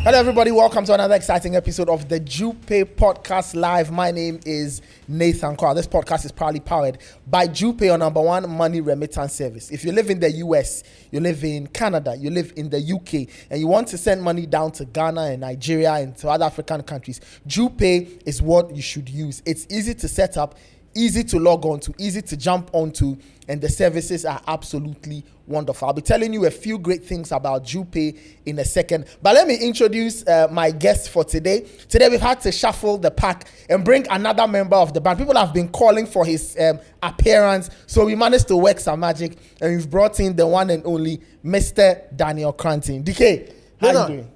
Hello, everybody. Welcome to another exciting episode of the Jupay Podcast Live. My name is Nathan Carr. This podcast is proudly powered by Jupay, your number one money remittance service. If you live in the US, you live in Canada, you live in the UK, and you want to send money down to Ghana and Nigeria and to other African countries, Jupay is what you should use. It's easy to set up, easy to log on to, easy to jump onto, and the services are absolutely wonderful. I'll be telling you a few great things about Jupay in a second. But let me introduce my guest for today. Today we've had to shuffle the pack and bring another member of the band. People have been calling for his appearance, so we managed to work some magic, and we've brought in the one and only Mr. Daniel Cranton. DK, how are you doing?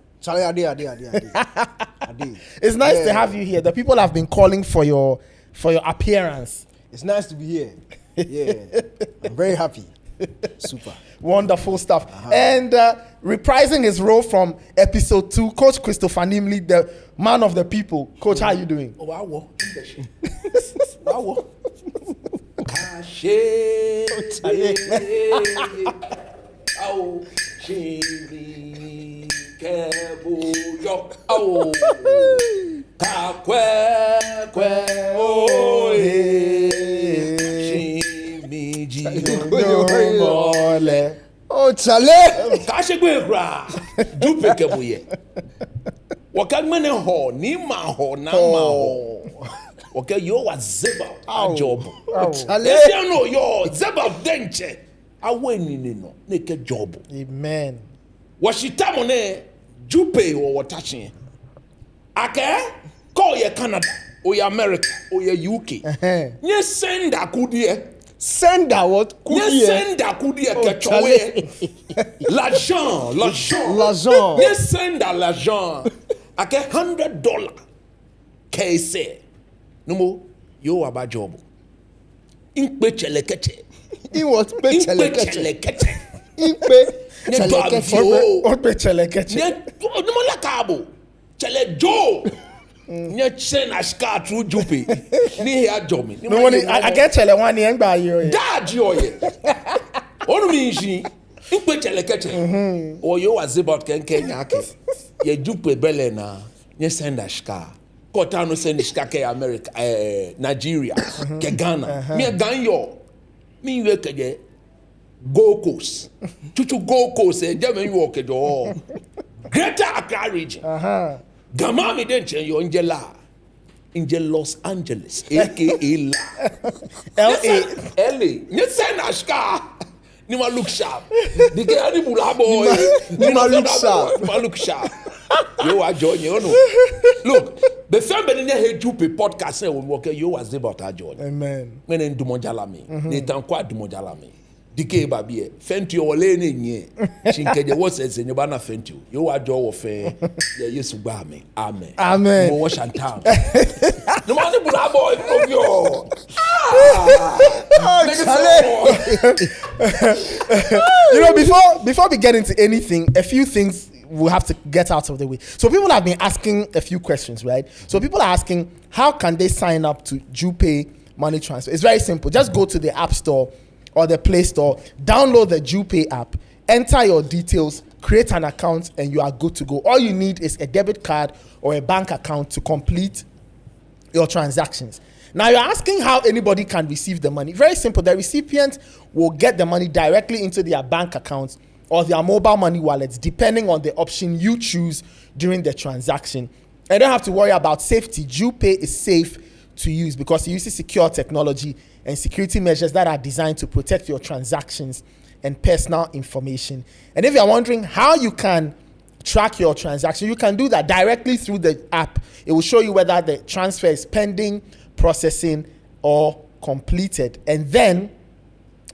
It's nice to have you here. The people have been calling for your appearance. It's nice to be here. Yeah, I'm very happy. Super. Wonderful stuff. And reprising his role from episode 2, Coach Christopher Nimley, the man of the people. Coach, how are you doing? Oh, wow. Oh, Chale! Kashegwebra. Jupay kebuye. Wakagmene ho, ni ma ho, na ma ho. Okay, yo was zeba a job. Chale! Yes, no, yo zeba denche. Awe ni no, neke job. Amen. Washita mone Jupay or wataching. Ake, call ye Canada, or ye America, or ye UK. Yes, send a good year. Send out what? Yes, send a good year. L'argent. Yes, send a l'argent. Ake $100. Kese. No more. Yo aba job. Inkpe chelekete. In what? Chelekete. Ope chelekete. No more lakabo. Chele Joe. Nye chen ashka through Jupay. Ni here job me. No one. I get chele one yen by you. Dad yo ye. Onu mi nshi. Inkpe chelekete. O yo was about Kenya ke. Ye Jupay bele na. Nye send ashka. Kota no send ashka ke America, Nigeria, ke Ghana. Me gan yo. Me we ke Gold Coast. Chuchu Gold Coast e je me you ke do. Greater Accra region. Gama mi den chen yo Inje Los Angeles, aka LA. Nye send ashka. Ni ma look sharp. Dike ani bulabo. Ni ma look sharp. Ma look sharp. Yo a join you know. Look, the family ne he Jupay podcast say we work yo was about a join. Amen. Men en dumonjala mi. Ne tan kwa dumonjala mi. Dike babie. Fenti o le ne nye. Chinke je wo sense nyoba na fenti. Yo a jo wo fe. Ye Yesu gba mi. Amen. Amen. Mo wash and town. No man ni bulabo of yo. You know, before we get into anything, a few things we'll have to get out of the way. So people have been asking a few questions, right? So people are asking, how can they sign up to Jupay money transfer? It's very simple. Just go to the App Store or the Play Store, download the Jupay app, enter your details, create an account, and you are good to go. All you need is a debit card or a bank account to complete your transactions. Now you're asking how anybody can receive the money. Very simple. The recipient will get the money directly into their bank account or their mobile money wallets, depending on the option you choose during the transaction. And don't have to worry about safety. Jupay is safe to use because it uses secure technology and security measures that are designed to protect your transactions and personal information. And if you're wondering how you can track your transaction, you can do that directly through the app. It will show you whether the transfer is pending, processing, or completed. And then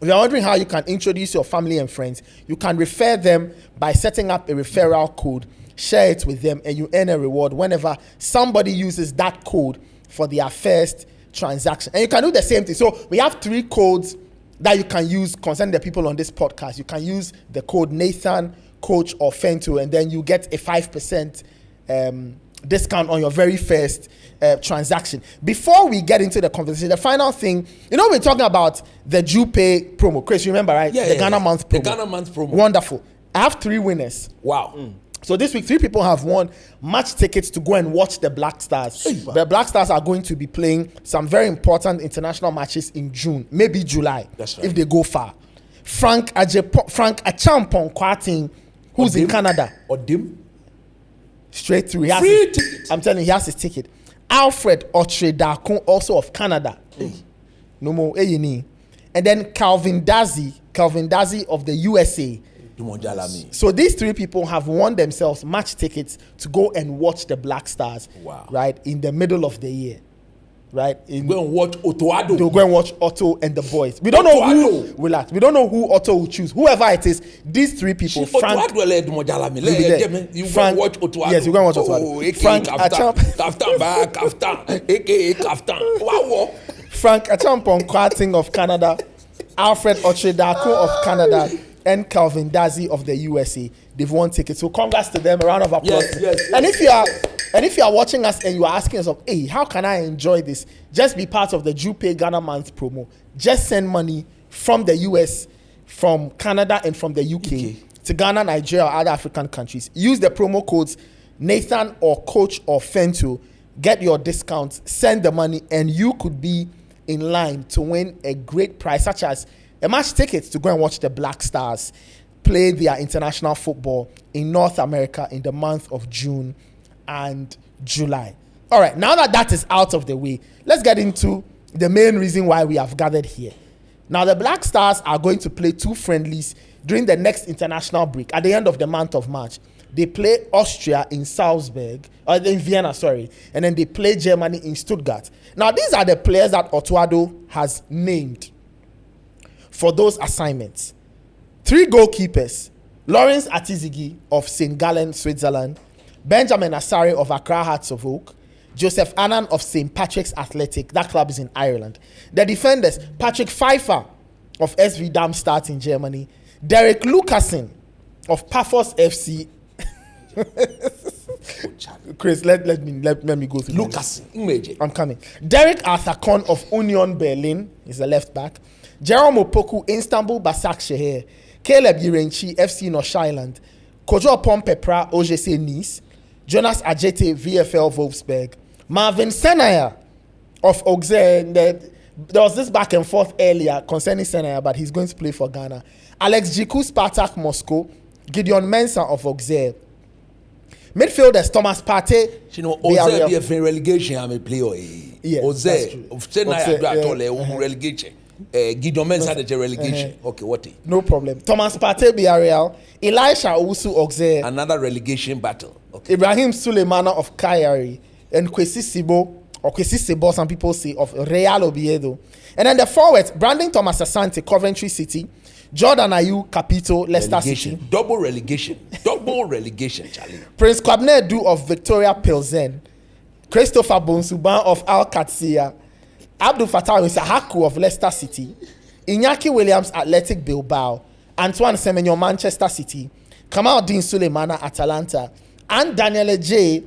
if you're wondering how you can introduce your family and friends, you can refer them by setting up a referral code, share it with them, and you earn a reward whenever somebody uses that code for their first transaction. And you can do the same thing. So we have 3 codes that you can use concerning the people on this podcast. You can use the code Nathan, Coach, or Fento, and then you get a 5% discount on your very first transaction. Before we get into the conversation, the final thing, you know, we're talking about the Jupay promo. Chris, you remember, right? Yeah, the Ghana month promo. The Ghana month promo. Wonderful. I have 3 winners. Wow. So this week, 3 people have won match tickets to go and watch the Black Stars. The Black Stars are going to be playing some very important international matches in June, maybe July, That's right. if they go far. Frank Achampong Kwarting, who's in Canada. Or dim. Straight through. Free ticket. I'm telling you, he has his ticket. Alfred Otredakun, also of Canada. No more Eyini. And then Calvin Dazi of the USA. So these 3 people have won themselves match tickets to go and watch the Black Stars. Wow. Right? In the middle of the year. Right? Go and watch Otoado. They'll go and watch Otto and the boys. We don't know who. Relax. We don't know who Otto will choose. Whoever it is, these 3 people. Frank. You go and watch Otoado. Yes, you go and watch Otoado. Oh, Frank Kaftan back, Kaftan, aka Kaftan. Wow. Frank Achampong Kwarting of Canada, Alfred Otredako of Canada, and Calvin Dazi of the USA. They've won tickets. So congrats to them. A round of applause. Yes. And if you are watching us and you are asking yourself, hey, how can I enjoy this? Just be part of the Jupay Ghana month promo. Just send money from the US, from Canada, and from the UK to Ghana, Nigeria, or other African countries. Use the promo codes Nathan or Coach or Fento. Get your discounts. Send the money, and you could be in line to win a great prize, such as a match ticket to go and watch the Black Stars play their international football in North America in the month of June and July. All right, now that is out of the way, let's get into the main reason why we have gathered here. Now, the Black Stars are going to play 2 friendlies during the next international break at the end of the month of March. They play Austria in Salzburg, or in Vienna, sorry, and then they play Germany in Stuttgart. Now, these are the players that Otoado has named for those assignments. 3 goalkeepers: Lawrence Atizigi of St. Gallen, Switzerland; Benjamin Asare of Accra Hearts of Oak; Joseph Annan of St. Patrick's Athletic, that club is in Ireland. The defenders: Patrick Pfeiffer of SV Darmstadt in Germany; Derek Lucasen of Paphos FC. Chris, let me go through Lucasen. I'm coming. Derek Arthur Kohn of Union Berlin is the left back. Jerome Opoku, Istanbul Başakşehir. Caleb Yirenchi, FC Nordsjælland. Kojo Pompepra, OGC Nice. Jonas Ajete, VFL Wolfsburg. Marvin Senaya of Auxerre. There was this back and forth earlier concerning Senaya, but he's going to play for Ghana. Alex Jiku, Spartak Moscow. Gideon Mensah of Auxerre. Midfielders: Thomas Partey. You know, Auxerre be a relegation. I'm a player. Yes, Auxerre of Senaya relegation. Gideon Mensah the relegation. Okay, what? No problem. Thomas Partey, Villarreal. Elisha Owusu, Auxerre. Another relegation battle. Okay. Ibrahim Suleimana of Cagliari. And Kwesi Sibo, some people say, of Real Oviedo. And then the forwards: Brandon Thomas Asante, Coventry City. Jordan Ayew, Capito, Leicester City. Double relegation, Charlie. Prince Kwabena Edu of Victoria Pilsen. Christopher Bonsuban of Al Qadsiya. Abdul Fattah Isahaku of Leicester City. Iñaki Williams, Athletic Bilbao. Antoine Semenyo, Manchester City. Kamaldeen Suleimana, Atalanta. And Daniel J.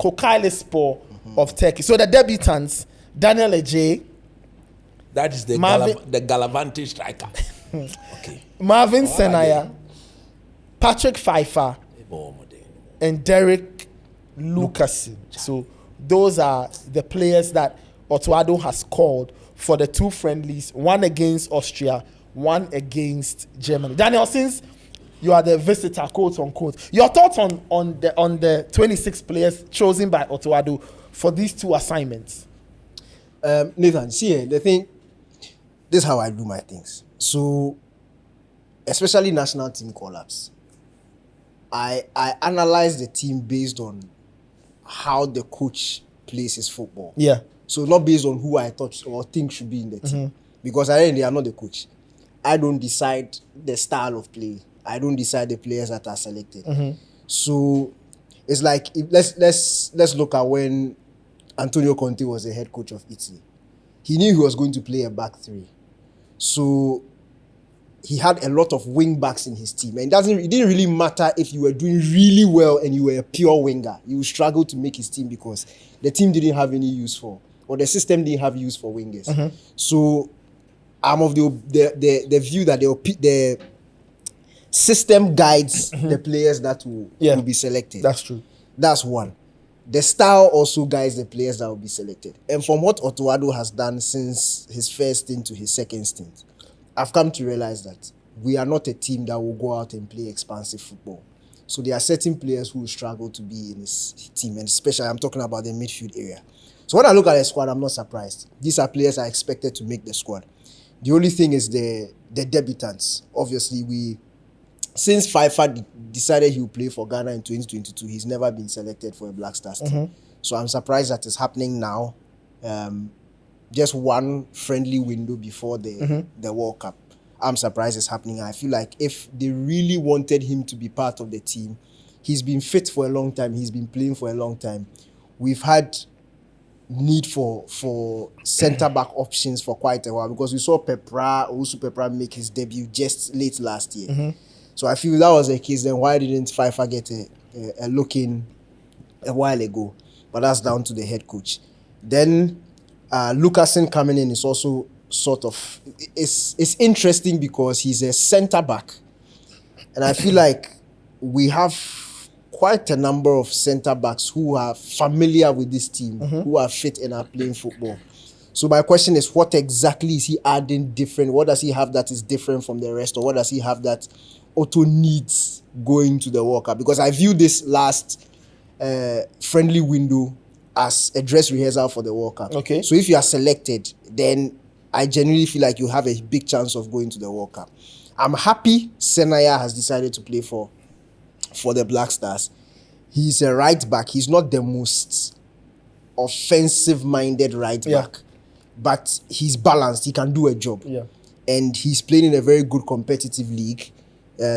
Kocaelispor of Turkey. So the debutants: Daniel J. That is the Galavante striker. Okay. Marvin Senaya, Patrick Pfeiffer, and Derek Lucasen. So those are the players that Otoado has called for the 2 friendlies, one against Austria, one against Germany. Daniel, since you are the visitor, quote unquote, your thoughts on the 26 players chosen by Otoado for these 2 assignments? Nathan, see, the thing, this is how I do my things. So, especially national team call-ups, I analyze the team based on how the coach plays his football. Yeah. So not based on who I thought or think should be in the team. Because I really am not the coach. I don't decide the style of play. I don't decide the players that are selected. So it's like, let's look at when Antonio Conte was the head coach of Italy. He knew he was going to play a back 3. So he had a lot of wing backs in his team. And it didn't really matter if you were doing really well and you were a pure winger. You would struggle to make his team because the team didn't have any use for, or the system didn't have use for wingers. So I'm of the view that system guides the players that will be selected. That's true. That's one. The style also guides the players that will be selected. And from what Otto Addo has done since his first stint to his second stint, I've come to realize that we are not a team that will go out and play expansive football. So there are certain players who will struggle to be in his team, and especially I'm talking about the midfield area. So when I look at the squad, I'm not surprised. These are players I expected to make the squad. The only thing is the debutants. Obviously, since FIFA decided he would play for Ghana in 2022, he's never been selected for a Black Stars team. So I'm surprised that it's happening now. Just one friendly window before the World Cup. I'm surprised it's happening. I feel like if they really wanted him to be part of the team, he's been fit for a long time. He's been playing for a long time. We've had need for centre-back options for quite a while because we saw Pepra make his debut just late last year. So I feel that was the case. Then why didn't FIFA get a look in a while ago? But that's down to the head coach. Then Lucasen coming in is also sort of it's interesting because he's a centre back, and I feel like we have quite a number of centre backs who are familiar with this team, who are fit and are playing football. So my question is, what exactly is he adding different? What does he have that is different from the rest, or what does he have that Otto needs going to the World Cup? Because I view this last friendly window as a dress rehearsal for the World Cup. Okay. So if you are selected, then I genuinely feel like you have a big chance of going to the World Cup. I'm happy Senaya has decided to play for the Black Stars. He's a right back. He's not the most offensive-minded right back, but he's balanced. He can do a job. Yeah. And he's playing in a very good competitive league,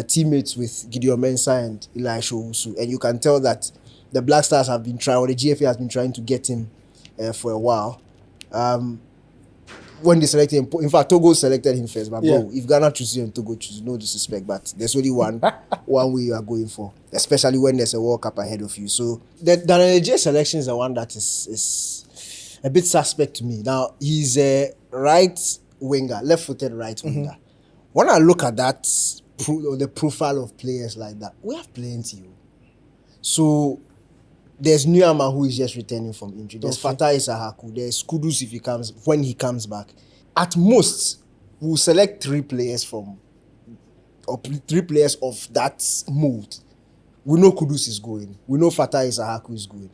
teammates with Gideon Mensah and Elisha Owusu. And you can tell that the Black Stars have been trying, or the GFA has been trying to get him for a while. When they selected him, in fact, Togo selected him first. But bro, if Ghana chooses you and Togo chooses, no disrespect, but there's only one way you are going for, especially when there's a World Cup ahead of you. So the Daniel J selection is the one that is a bit suspect to me. Now, he's a right winger, left-footed right winger. When I look at that, the profile of players like that, we have plenty. So there's Nyama who is just returning from injury. There's Fatai Sahaku. There's Kudus when he comes back. At most, we'll select three players of that mold. We know Kudus is going. We know Fatai Sahaku is going.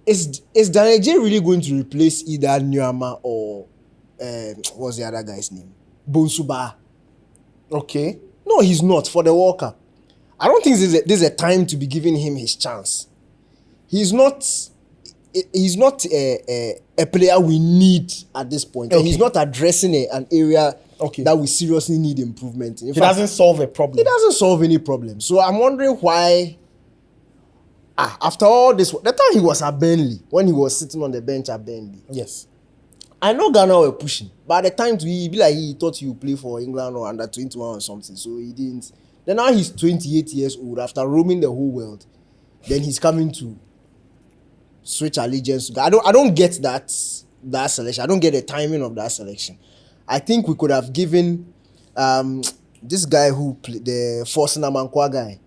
Is Daniel J really going to replace either Nyama or what's the other guy's name? Bonsuba. Okay. No, he's not for the World Cup. I don't think this is a time to be giving him his chance. He's not a player we need at this point. Okay. And he's not addressing an area that we seriously need improvement in. He doesn't solve a problem. He doesn't solve any problem. So I'm wondering why, after all this, the time he was at Burnley, when he was sitting on the bench at Burnley. Yes. I know Ghana were pushing. But at the time, he thought he would play for England or under 21 or something. So he didn't. Then now he's 28 years old after roaming the whole world. Then he's coming to switch allegiance. I don't get that selection. I don't get the timing of that selection. I think we could have given this guy who played the Forsen Amankwa guy.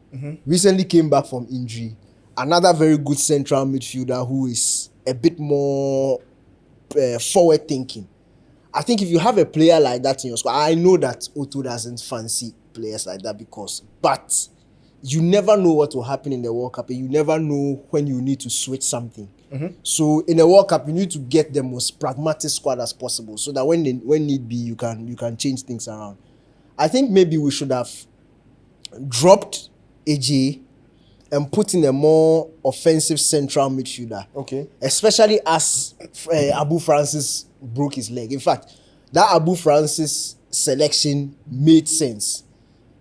Recently came back from injury. Another very good central midfielder who is a bit more forward thinking. I think if you have a player like that in your squad, I know that Otto doesn't fancy players like that but you never know what will happen in the World Cup, and you never know when you need to switch something. So in the World Cup, you need to get the most pragmatic squad as possible, so that when need be, you can change things around. I think maybe we should have dropped AJ and put in a more offensive central midfielder. Okay. Especially as Abu Francis broke his leg. In fact, that Abu Francis selection made sense.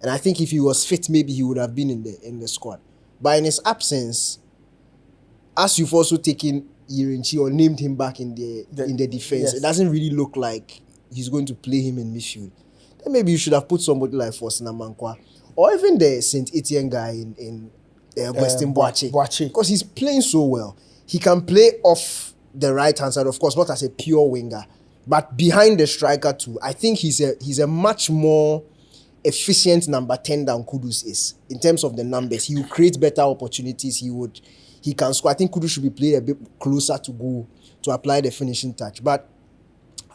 And I think if he was fit, maybe he would have been in the squad. But in his absence, as you've also taken Irinchi or named him back in the defense, it doesn't really look like he's going to play him in midfield. Then maybe you should have put somebody like Forsen Amankwa or even the Saint Etienne guy in Weston Boache. Because he's playing so well. He can play off the right hand side, of course, not as a pure winger, but behind the striker too. I think he's a much more efficient number 10 than Kudus is in terms of the numbers. He will create better opportunities. He can score. I think Kudus should be played a bit closer to goal to apply the finishing touch. But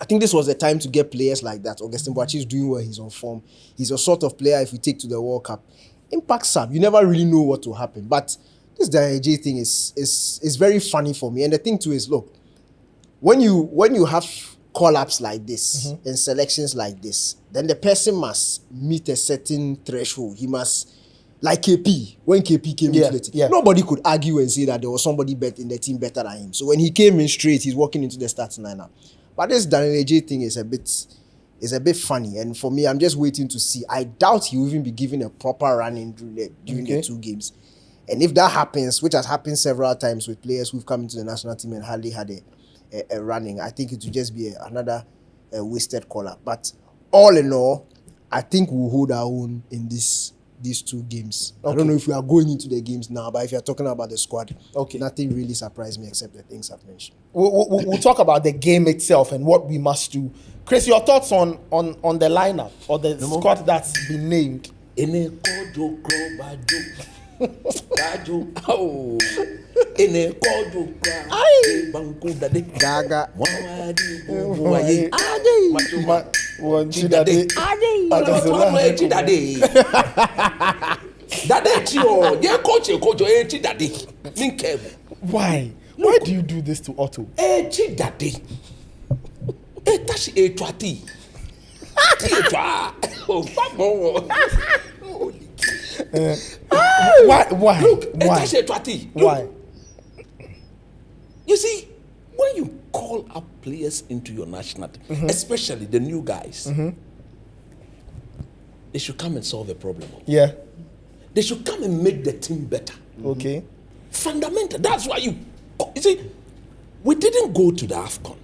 I think this was the time to get players like that. Augustin Boachi is doing well. He's on form. He's a sort of player, if you take to the World Cup, impact sub. You never really know what will happen. But this J thing is very funny for me. And the thing too is, look, when you have call-ups like this and selections like this, then the person must meet a certain threshold. He must, like KP, when KP came into the team, nobody could argue and say that there was somebody in the team better than him. So when he came in straight, he's walking into the starting lineup. But this Daniel J thing is a bit funny, and for me, I'm just waiting to see. I doubt he will even be given a proper run-in during the 2 games. And if that happens, which has happened several times with players who've come into the national team and hardly had a running, I think it will just be another wasted call-up. But all in all, I think we'll hold our own in these 2 games. I don't know if we are going into the games now, but if you're talking about the squad, nothing really surprised me except the things I've mentioned. We'll talk about the game itself and what we must do. Chris, your thoughts on the lineup or the squad that's been named? Why do you do this to Otto? Why? Look, why? Why? You see, when you call up players into your national team, especially the new guys, they should come and solve a problem. Yeah. They should come and make the team better. Okay. Fundamental. That's why you see, we didn't go to the AFCON.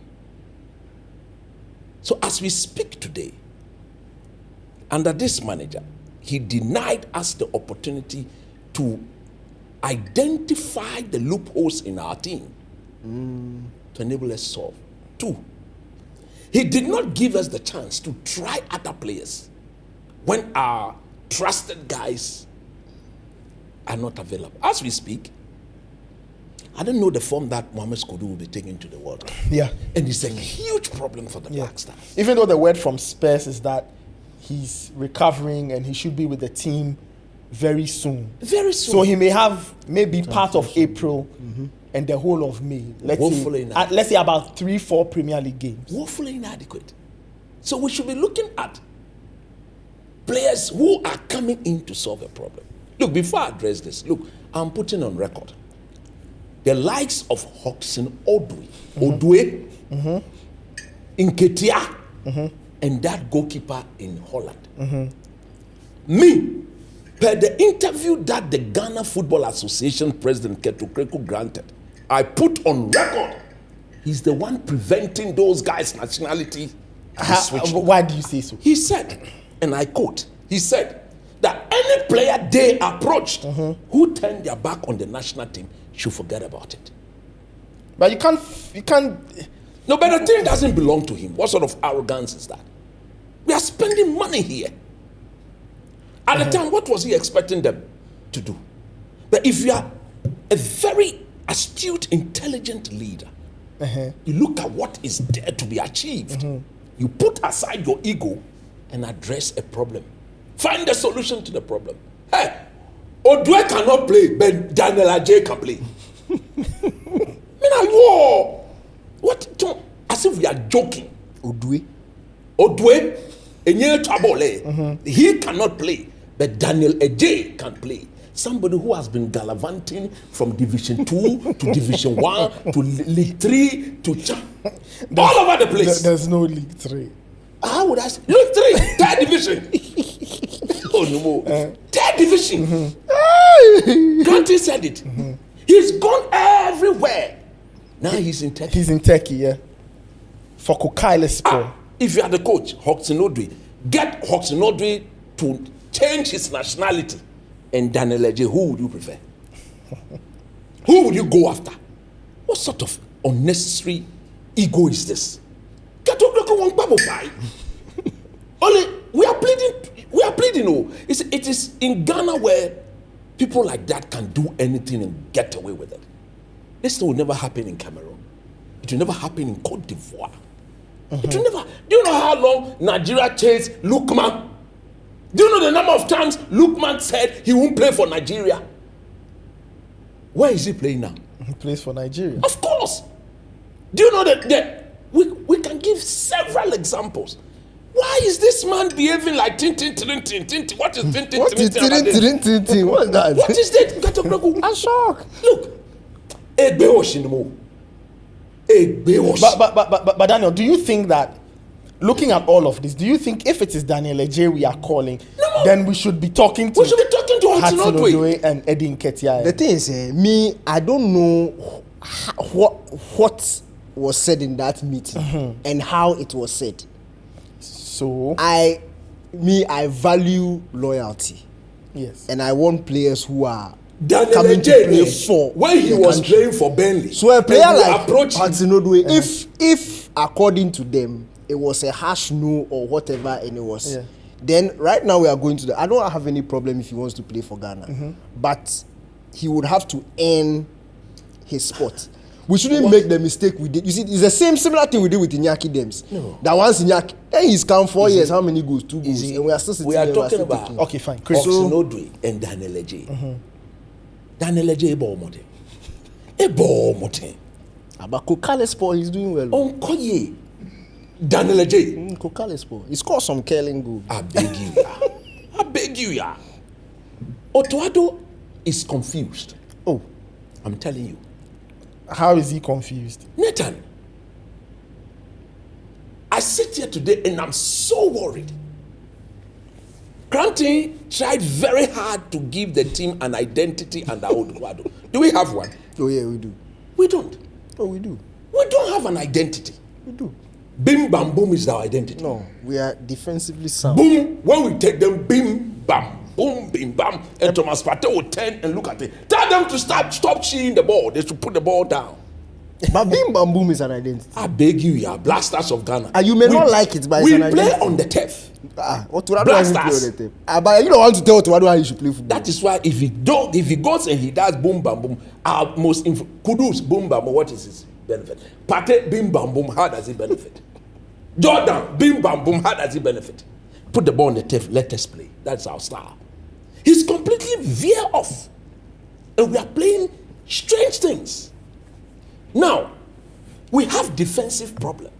So as we speak today, under this manager, he denied us the opportunity to identify the loopholes in our team to enable us to solve. 2, he did not give us the chance to try other players when our trusted guys are not available. As we speak, I don't know the form that Mohamed Kudu will be taking to the World Cup. Yeah. And it's a huge problem for the Black Stars. Even though the word from Spurs is that he's recovering and he should be with the team very soon. Very soon. So he may have maybe part of April and the whole of May. Let's say about 3-4 Premier League games. Woefully inadequate. So we should be looking at players who are coming in to solve a problem. Look, before I address this, I'm putting on record the likes of Hodgson Odoi, Nketiah, and that goalkeeper in Holland. Me, per the interview that the Ghana Football Association President Ketu Kreku granted, I put on record he's the one preventing those guys' nationality. Why do you say so? He said, and I quote, he said that any player they approached who turned their back on the national team should forget about it. But you can't. No, but the team doesn't belong to him. What sort of arrogance is that? We are spending money here. At the time, what was he expecting them to do? But if you are a very astute, intelligent leader, you look at what is there to be achieved. You put aside your ego and address a problem. Find the solution to the problem. Hey, Odoi cannot play, but Daniel Ajay can play. What? As if we are joking. Odoi, he cannot play, but Daniel Ajay can play. Somebody who has been gallivanting from Division 2 to Division 1 to League 3 to all over the place. There's no League 3. How would I say? League 3, 3rd division. Oh no, 3rd division. Kanti said it. He's gone everywhere. Now he's in Turkey. He's in Turkey, yeah. For Kocaelispor. If you are the coach, Hodgson Odoi, get Hodgson Odoi to change his nationality. And Daniel Ajay, who would you prefer? Who would you go after? What sort of unnecessary ego is this? Only we are pleading kidding. Oh, it is in Ghana where people like that can do anything and get away with it. This will never happen in Cameroon. It will never happen in Cote d'Ivoire. It will never. Do you know how long Nigeria chased Lookman? Do you know the number of times Lookman said he won't play for Nigeria? Where is he playing now? He plays for Nigeria. Of course. Do you know that we can give several examples? Why is this man behaving like Tintin? What is Tintin? What is Tintin? What is that? What is that? I'm shocked. Look, But Daniel, do you think that, looking at all of this, do you think if it is Daniel Eje we are calling, then we should be talking to Hudson Odoi and Eddie Nketiah? The thing is, me, I don't know what was said in that meeting and how it was said. So I value loyalty. Yes. And I want players who are Daniel coming to play for when he the was country. playing for Burnley. So a player like Hudson Odoi, if according to them it was a harsh no or whatever, and it was, then right now we are going to I don't have any problem if he wants to play for Ghana, but he would have to earn his spot. We shouldn't make the mistake we did. You see, it's the similar thing we did with Iñaki Dems. No. That once Iñaki, then he's come 4 years. How many goals? 2 goals. And we are still sitting We are there, talking about okay, fine. Chris. Hudson Odoi and Daniel Eje. Daniel Eje a ball mote. But Kokale Sport, he's doing well. Onkoye. Daniel Eje. Kokale Sport. He scored some curling goal. I beg you, ya. Otoado is confused. Oh, I'm telling you. How is he confused? Nathan, I sit here today and I'm so worried. Granting tried very hard to give the team an identity under Oduwado. Do we have one? oh yeah, we do. We don't. Oh, we do. We don't have an identity. We do. Bim bam boom is our identity. No, we are defensively sound. Boom, when we take them, bim bam, boom, bim bam, and Thomas Partey will turn and look at it. Tell them to stop cheating the ball. They should put the ball down. But Bim Bam Boom is an identity. I beg you, yeah, Black Stars of Ghana. And you may not like it, but it's we an play identity. on the turf. Oturado Black doesn't play on Stars. the tape. But you don't want to tell Oturado how he should play football. That is why if he goes and he does boom bam boom, our most Kudus boom bam, what is his benefit? Partey bim bam boom, how does it benefit? Jordan bim bam boom, how does it benefit? Put the ball on the turf, let us play. That's our style. He's completely veer off, and we are playing strange things. Now, we have defensive problem.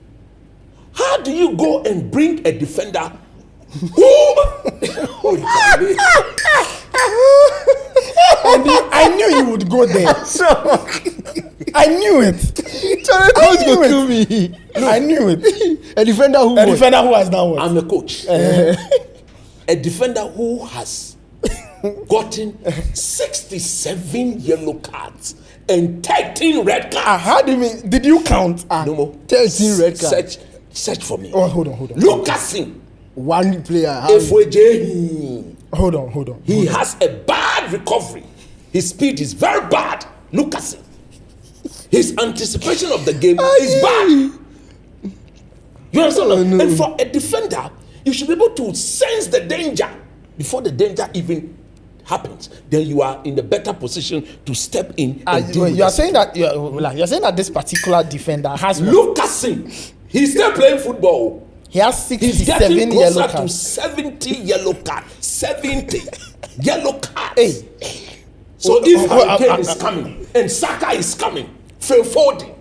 How do you go and bring a defender who? I knew you would go there. I knew it. I knew it. A defender who A defender who has done what? I'm a coach. A defender who has gotten 67 yellow cards and 13 red cards. How do you mean? Did you count? No more. 13 red cards. Search for me. Oh, hold on. Look at him. One player. Hold on. He has a bad recovery. His speed is very bad. Look at him. His anticipation of the game is bad. You understand? No. And for a defender, you should be able to sense the danger before the danger even happens. Then you are in a better position to step in. You are saying that you're saying that this particular defender has Look at him. He's still playing football. He has He's 67 getting yellow closer to cards. 70 yellow cards. 70 yellow cards. Hey. So if Harry Kane is coming and Saka is coming, Phil Foden,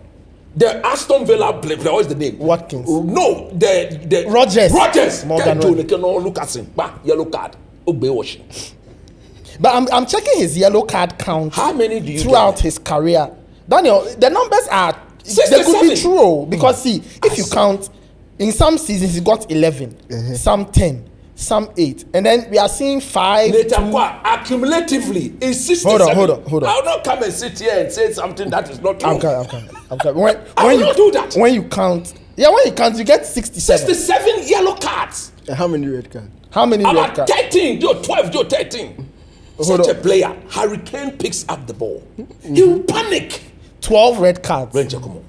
the Aston Villa player, what's the name? Watkins. No, the Rogers. Morgan look at him. Yellow card. Washing. But I'm checking his yellow card count. How many do you throughout get? his career? Daniel, the numbers are 67. they could be true because see, if you count in some seasons he got 11, some 10, some 8, and then we are seeing 5. Accumulatively is 67. Hold on. I'll not come and sit here and say something that is not true. I'm coming. When I will you not do that. When you count, you get 67. 67 yellow cards. And how many red cards? How many red About cards? 13, you're 12, you're 13. Hold Such on. a player, Harry Kane picks up the ball. He will panic. 12 red cards. Ranger, come on.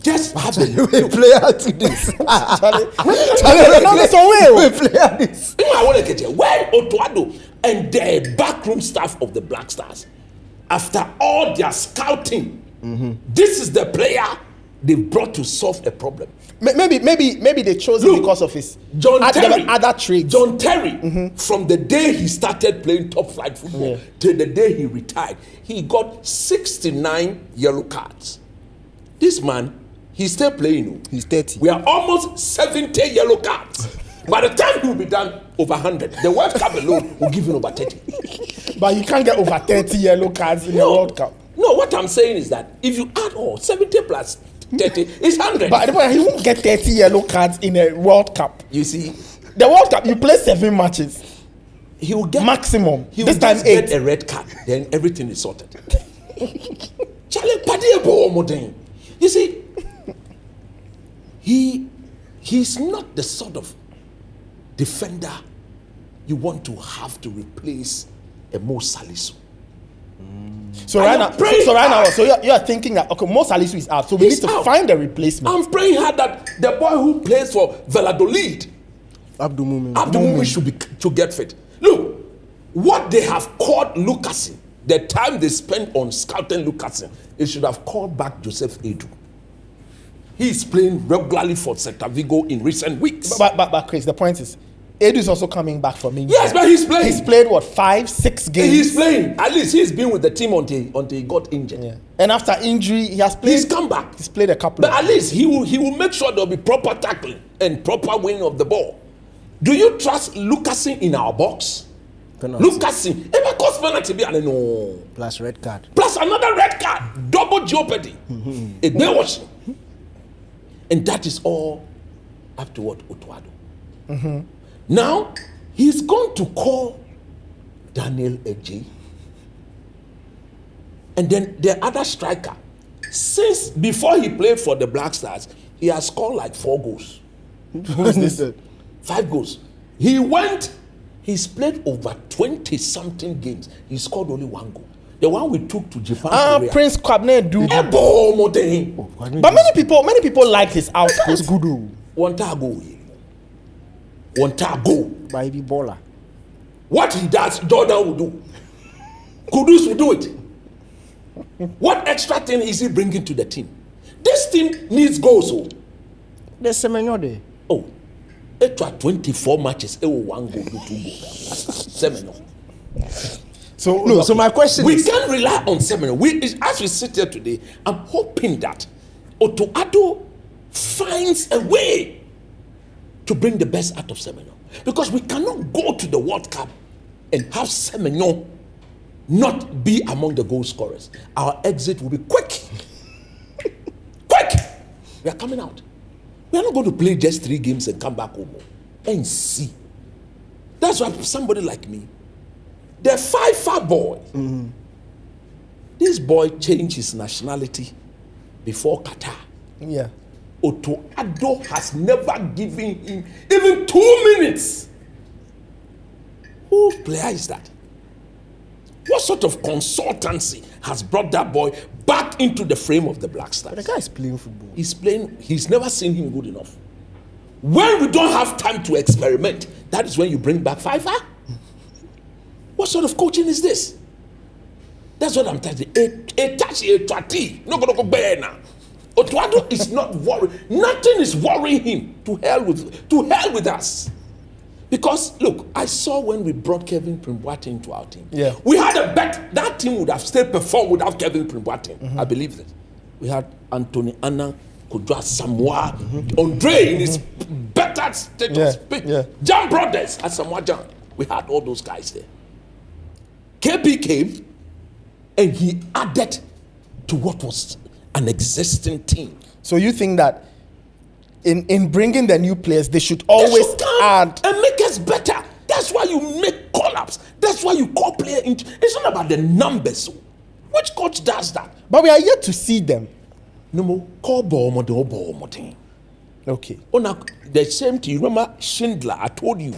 Just have a player to this. Charlie, no, there's a way. Player this. When Otuado and the backroom staff of the Black Stars, after all their scouting, this is the player they brought to solve a problem. Maybe they chose him because of his other traits. John Terry, from the day he started playing top flight football till the day he retired, he got 69 yellow cards. This man, he's still playing. He's 30. We are almost 70 yellow cards. By the time he'll be done, over 100. The World Cup alone will give him over 30. But you can't get over 30 yellow cards in the World Cup. No, what I'm saying is that if you add all 70 plus 30, it's 100. But he won't get 30 yellow cards in a World Cup. You see, the World Cup, you play 7 matches. He will get maximum. He this will time just 8. get a red card. Then everything is sorted. Charlie Padiebo Omodeng. You see, he's not the sort of defender you want to have to replace a Mo Salisu. So right now, you are thinking that okay, Mo Salisu is out, so we need to find a replacement. I'm praying hard that the boy who plays for Valladolid, Abdul Mumin should get fit. Look, what they have called Lucasen, the time they spent on scouting Lucasen, they should have called back Joseph Edu. He is playing regularly for Celta Vigo in recent weeks. But Chris, the point is, Edu is also coming back from injury. Yes, but he's playing. He's played what, 5-6 games? He's playing. At least he's been with the team until he got injured. Yeah. And after injury, he has played. He's come back. He's played a couple. But at least he will make sure there'll be proper tackling and proper winning of the ball. Do you trust Lucasen in our box? Lucasen, it may cost penalty be no. Plus red card. Plus another red card. Double jeopardy. It may wash. And that is all up to what Otuado. Now, he's going to call Daniel Eji. And then the other striker, since before he played for the Black Stars, he has scored like 4 goals. Who's this? 5 goals. He's played over 20-something games. He scored only 1 goal. The one we took to Japan. Prince Kwabene do. But many people like his output. That's good. One go. Baby baller. What he does, Jordan will do. Kudus will do it. What extra thing is he bringing to the team? This team needs goals. There's Semenyo there. Oh, it was 24 matches. It was 1 goal, 2 goals. Semenyo. So my question we is, can't rely on Semenyo. As we sit here today, I'm hoping that Otuado finds a way to bring the best out of Semenyo, because we cannot go to the World Cup and have Semenyo not be among the goal scorers. Our exit will be quick. We are coming out. We are not going to play just 3 games and come back home and see. That's why somebody like me, the FIFA boy, this boy changed his nationality before Qatar. Yeah. Otuado has never given him even 2 minutes. Whose player is that? What sort of consultancy has brought that boy back into the frame of the Black Stars? the guy is playing football. He's playing. He's never seen him good enough. When we don't have time to experiment, that is when you bring back FIFA. What sort of coaching is this? That's what I'm telling you. No going to go bear now. Otuado is not worried. Nothing is worrying him. To hell with us. Because look, I saw when we brought Kevin Primboateng into our team. Yeah. We had a bet that team would have still performed without Kevin Primboateng. I believe that. We had Anthony Anna, Kudra Samoa, Andre in his better status. Jan Brothers at Samoa Jan. We had all those guys there. KB came and he added to what was an existing team. So you think that in bringing the new players, they should always add and make us better. That's why you make call-ups. That's why you call player into. It's not about the numbers. Which coach does that? But we are yet to see them. No more call ball model. Okay. Oh, now the same thing. You remember Schindler? I told you.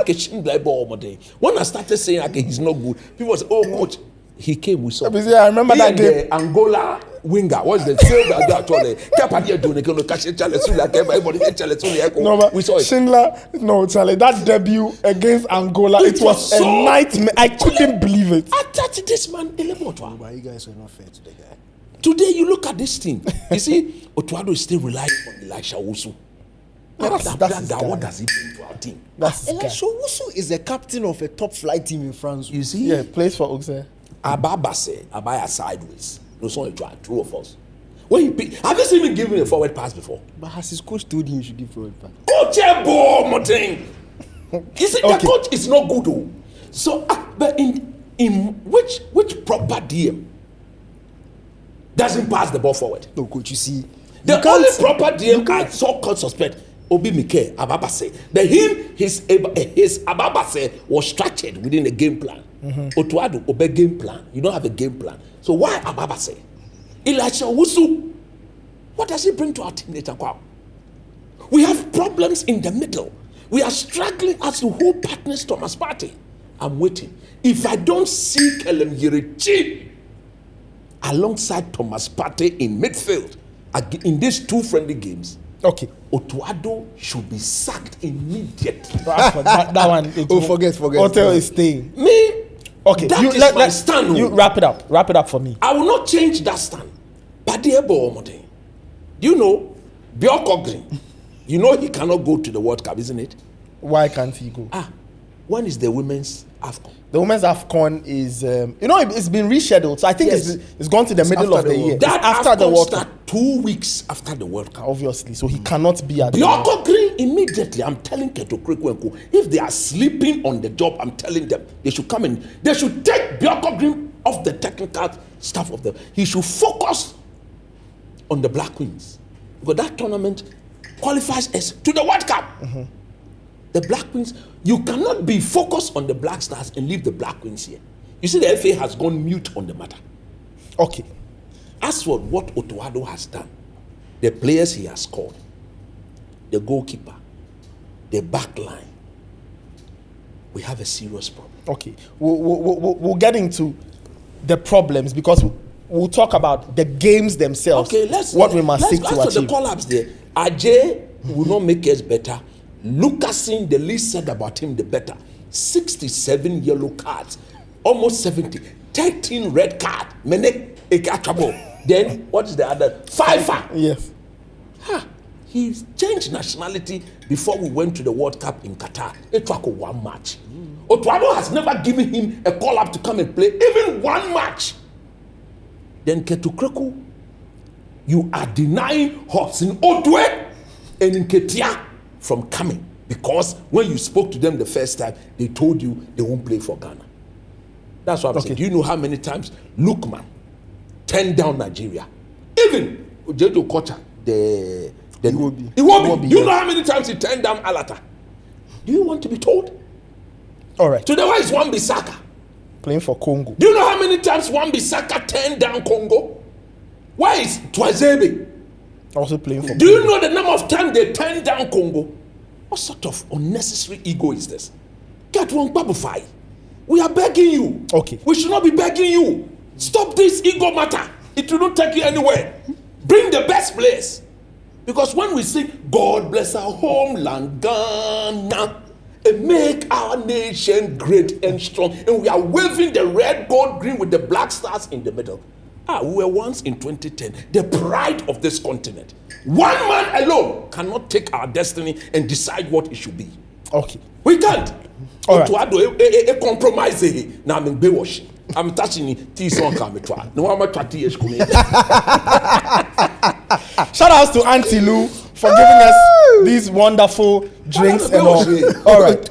Schindler ball model. When I started saying he's not good, people say, "Oh, coach, he came with something." I remember that game. Angola winger. What's the same that got all the Kapadia doing? Can catch a challenge like everybody get challenge on No, but we saw it. Schindler, no, Charlie, that debut against Angola, it was a nightmare. I couldn't believe it. I touched this man in the motor. But you guys were not fair to the guy. Today, you look at this team. You see, Otuado is still relying on Elisha Owusu. That's his guy. What does he bring to our team? That's his guy. Elisha Owusu is the captain of a top flight team in France. You see, Yeah, plays for Auxerre. Abaya sideways. No son, true of us. When he pick, have you seen him give me a forward pass before? But has his coach told him he should give forward pass? Coach Ebo, Martin. You see, the coach is not good, though. So, but in which proper DM doesn't pass the ball forward? No, coach, you see. The only proper DM I saw court suspect Obi Mike Ababase. But his Ababase was structured within a game plan. Otuado obey game plan. You don't have a game plan. So why Ababase? Elisha Owusu. What does he bring to our team, Nathan Kwao? We have problems in the middle. We are struggling as to who partners Thomas Partey. I'm waiting. If I don't see Kelem Yerichi alongside Thomas Partey in midfield in these two friendly games, Okay. Otuado should be sacked immediately. that one. Forget. Hotel is staying. Me, Okay. that You, is my stand. You wrap it up. Wrap it up for me. I will not change that stand. Padiebo Omode. Do you know Bioko Green? You know he cannot go to the World Cup, isn't it? Why can't he go? When is the women's AFCON? The women's AFCON is, it's been rescheduled. So I think Yes. it's gone to the middle of the year. It's That after the AFCON World Cup, start 2 weeks after the World Cup. obviously. So he cannot be at the Bioko Green immediately. I'm telling Keto Krikwenko, if they are sleeping on the job, I'm telling them they should come in. They should take Bioko Green off the technical staff of the. He should focus on the Black Queens because that tournament qualifies us to the World Cup. The Black Queens, you cannot be focused on the Black Stars and leave the Black Queens here. You see, the FA has gone mute on the matter. Okay. As for what Otuado has done, the players he has called, the goalkeeper, the back line, we have a serious problem. Okay. We'll get into the problems because we'll talk about the games themselves. Okay, what we must seek to let's achieve. the collapse there. Ajay will not make us better. Lucasin, the least said about him, the better. 67 yellow cards, almost 70, 13 red card. Menek Ekachabo. Then what is the other? FIFA. Yes. He changed nationality before we went to the World Cup in Qatar. It took one match. Otuado has never given him a call up to come and play even one match. Then Ketukreku, you are denying Hobson Odwe and Nketia from coming because when you spoke to them the first time, they told you they won't play for Ghana. That's what I'm saying. Do you know how many times Lukman turned down Nigeria? Even Jeto Kocha, it will be. Do you know how many times he turned down Alata? Do you want to be told? All right. Today, why is Wan-Bissaka Playing for Congo. Do you know how many times Wan-Bissaka turned down Congo? Why is Twazebe Also playing for Do you know the number of times they turned down Congo? What sort of unnecessary ego is this? Get one babufy. We are begging you. Okay. We should not be begging you. Stop this ego matter. It will not take you anywhere. Bring the best players. Because when we sing, God bless our homeland, Ghana, and make our nation great and strong, and we are waving the red, gold, green with the black stars in the middle. We were once in 2010, the pride of this continent. One man alone cannot take our destiny and decide what it should be. Okay. We can't. All right. To add a compromise. Now I'm in Baywashing. I'm touching tea song. No one more tea. Shout outs to Auntie Lou for giving us these wonderful drinks and all. All right.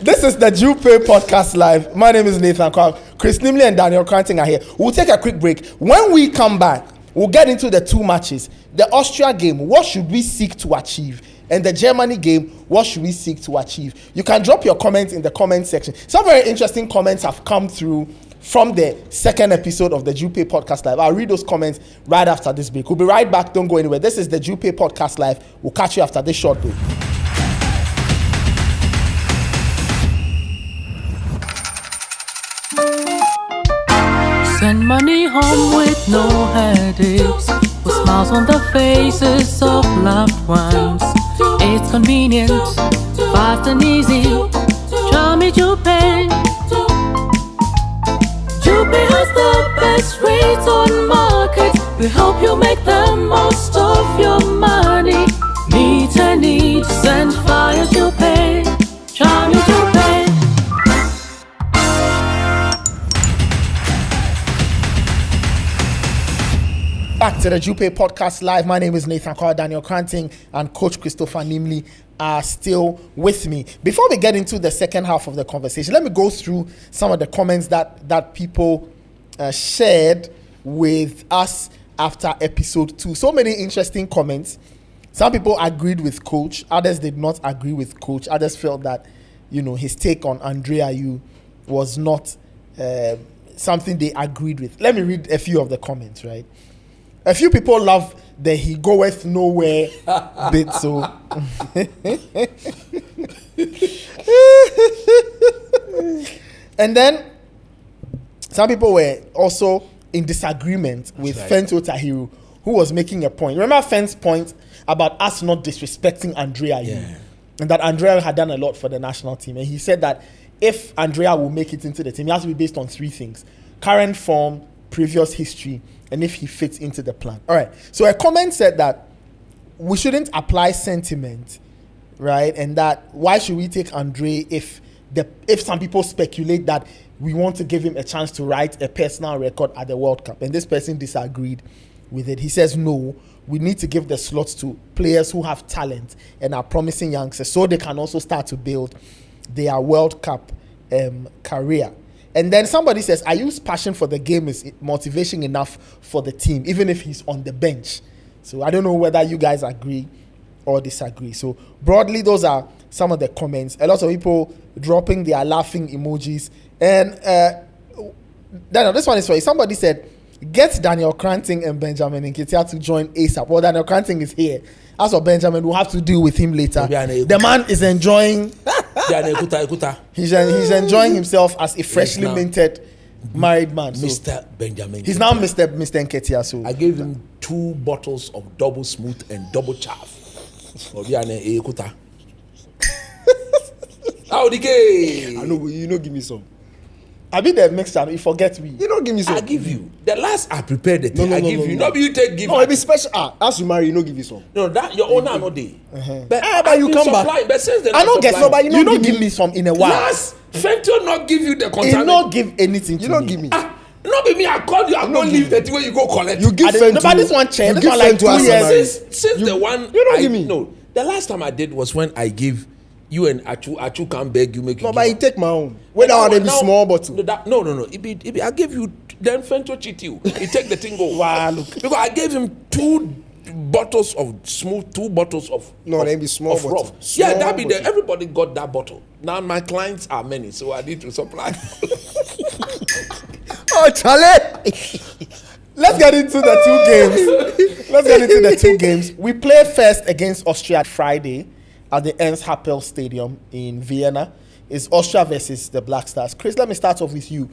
This is the Jupay Podcast Live. My name is Nathan Kwao. Chris Nimley and Daniel Cranting are here. We'll take a quick break. When we come back, we'll get into the two matches. The Austria game, what should we seek to achieve? And the Germany game, what should we seek to achieve? You can drop your comments in the comment section. Some very interesting comments have come through from the second episode of the Jupay Podcast Live. I'll read those comments right after this break. We'll be right back. Don't go anywhere. This is the Jupay Podcast Live. We'll catch you after this short break. Send my Journey home with no headaches, with smiles on the faces of loved ones. It's convenient, fast and easy. Try me Jupay. Jupay has the best rates on market. We help you make the most of your money. Meet a need, send via Jupay. Try me Jupay. Back to the Jupay podcast live. My name is Nathan Carl. Daniel Cranting and Coach Christopher Nimley are still with me. Before we get into the second half of the conversation, let me go through some of the comments that people shared with us after episode 2. So many interesting comments. Some people agreed with Coach. Others did not agree with Coach. Others felt that, his take on Andrea Ayew was not something they agreed with. Let me read a few of the comments, right? A few people love the he goeth nowhere bit, so. And then some people were also in disagreement with Fento Tahiru, who was making a point. Remember Fent's point about us not disrespecting Andrea Ayew, and that Andrea had done a lot for the national team. And he said that if Andrea will make it into the team, it has to be based on 3 things: current form, previous history, and if he fits into the plan. All right. So a comment said that we shouldn't apply sentiment, right? And that why should we take Andre if some people speculate that we want to give him a chance to write a personal record at the World Cup? And this person disagreed with it. He says, no, we need to give the slots to players who have talent and are promising youngsters so they can also start to build their World Cup career. And then somebody says, Ayew's passion for the game is motivation enough for the team, even if he's on the bench. So I don't know whether you guys agree or disagree. So broadly, those are some of the comments. A lot of people dropping their laughing emojis. And Daniel, this one is for you. Somebody said, get Daniel Cranting and Benjamin Nketiah to join ASAP. Well, Daniel Cranting is here. As for Benjamin, we'll have to deal with him later. The man is enjoying... He's enjoying himself as a freshly minted married man. So Mr. Benjamin. He's now Mr. Nketiah. So I gave him 2 bottles of double smooth and double chaff. How the I know, you know, give me some. I be the mixture. You forget me. You don't give me some. I give you. The last I prepared the thing. No, I give you. no. No, but you take give. No, it be special. As you marry, you know, give you some. No, that your own are not there. But you come back. But since I don't get so, but you don't give me some in a while. Last Fento not give you the He contact. not give anything. You to don't me. give me. No, be me. I called you. I don't leave the thing where you go collect. You give No, but this one chair. This one like 2 years. Since the one you don't give me. No, the last time I did was when I give you and Achu can beg you make. No, but you take my own. Whether I want to be small bottle. No. It be I give you. Then Fento cheat you. He take the thing go. Wow, look. Because I gave him 2 bottles of smooth, 2 bottles of they be small of bottle. rough. Small Yeah, that be bottle. there. Everybody got that bottle. Now my clients are many, so I need to supply. Oh, Charlie! Let's get into the 2 games. We play first against Austria Friday at the Ernst Happel Stadium in Vienna. It's Austria versus the Black Stars. Chris, let me start off with you.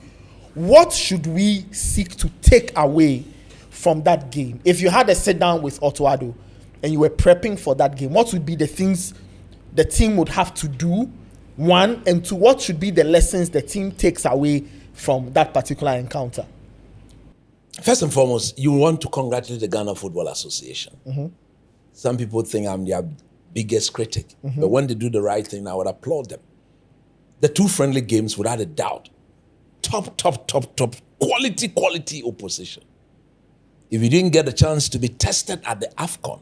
What should we seek to take away from that game? If you had a sit down with Otto Addo and you were prepping for that game, what would be the things the team would have to do? 1, and 2, what should be the lessons the team takes away from that particular encounter? First and foremost, you want to congratulate the Ghana Football Association. Mm-hmm. Some people think I'm their biggest critic, but when they do the right thing, I would applaud them. The 2 friendly games, without a doubt, top quality opposition. If you didn't get a chance to be tested at the AFCON,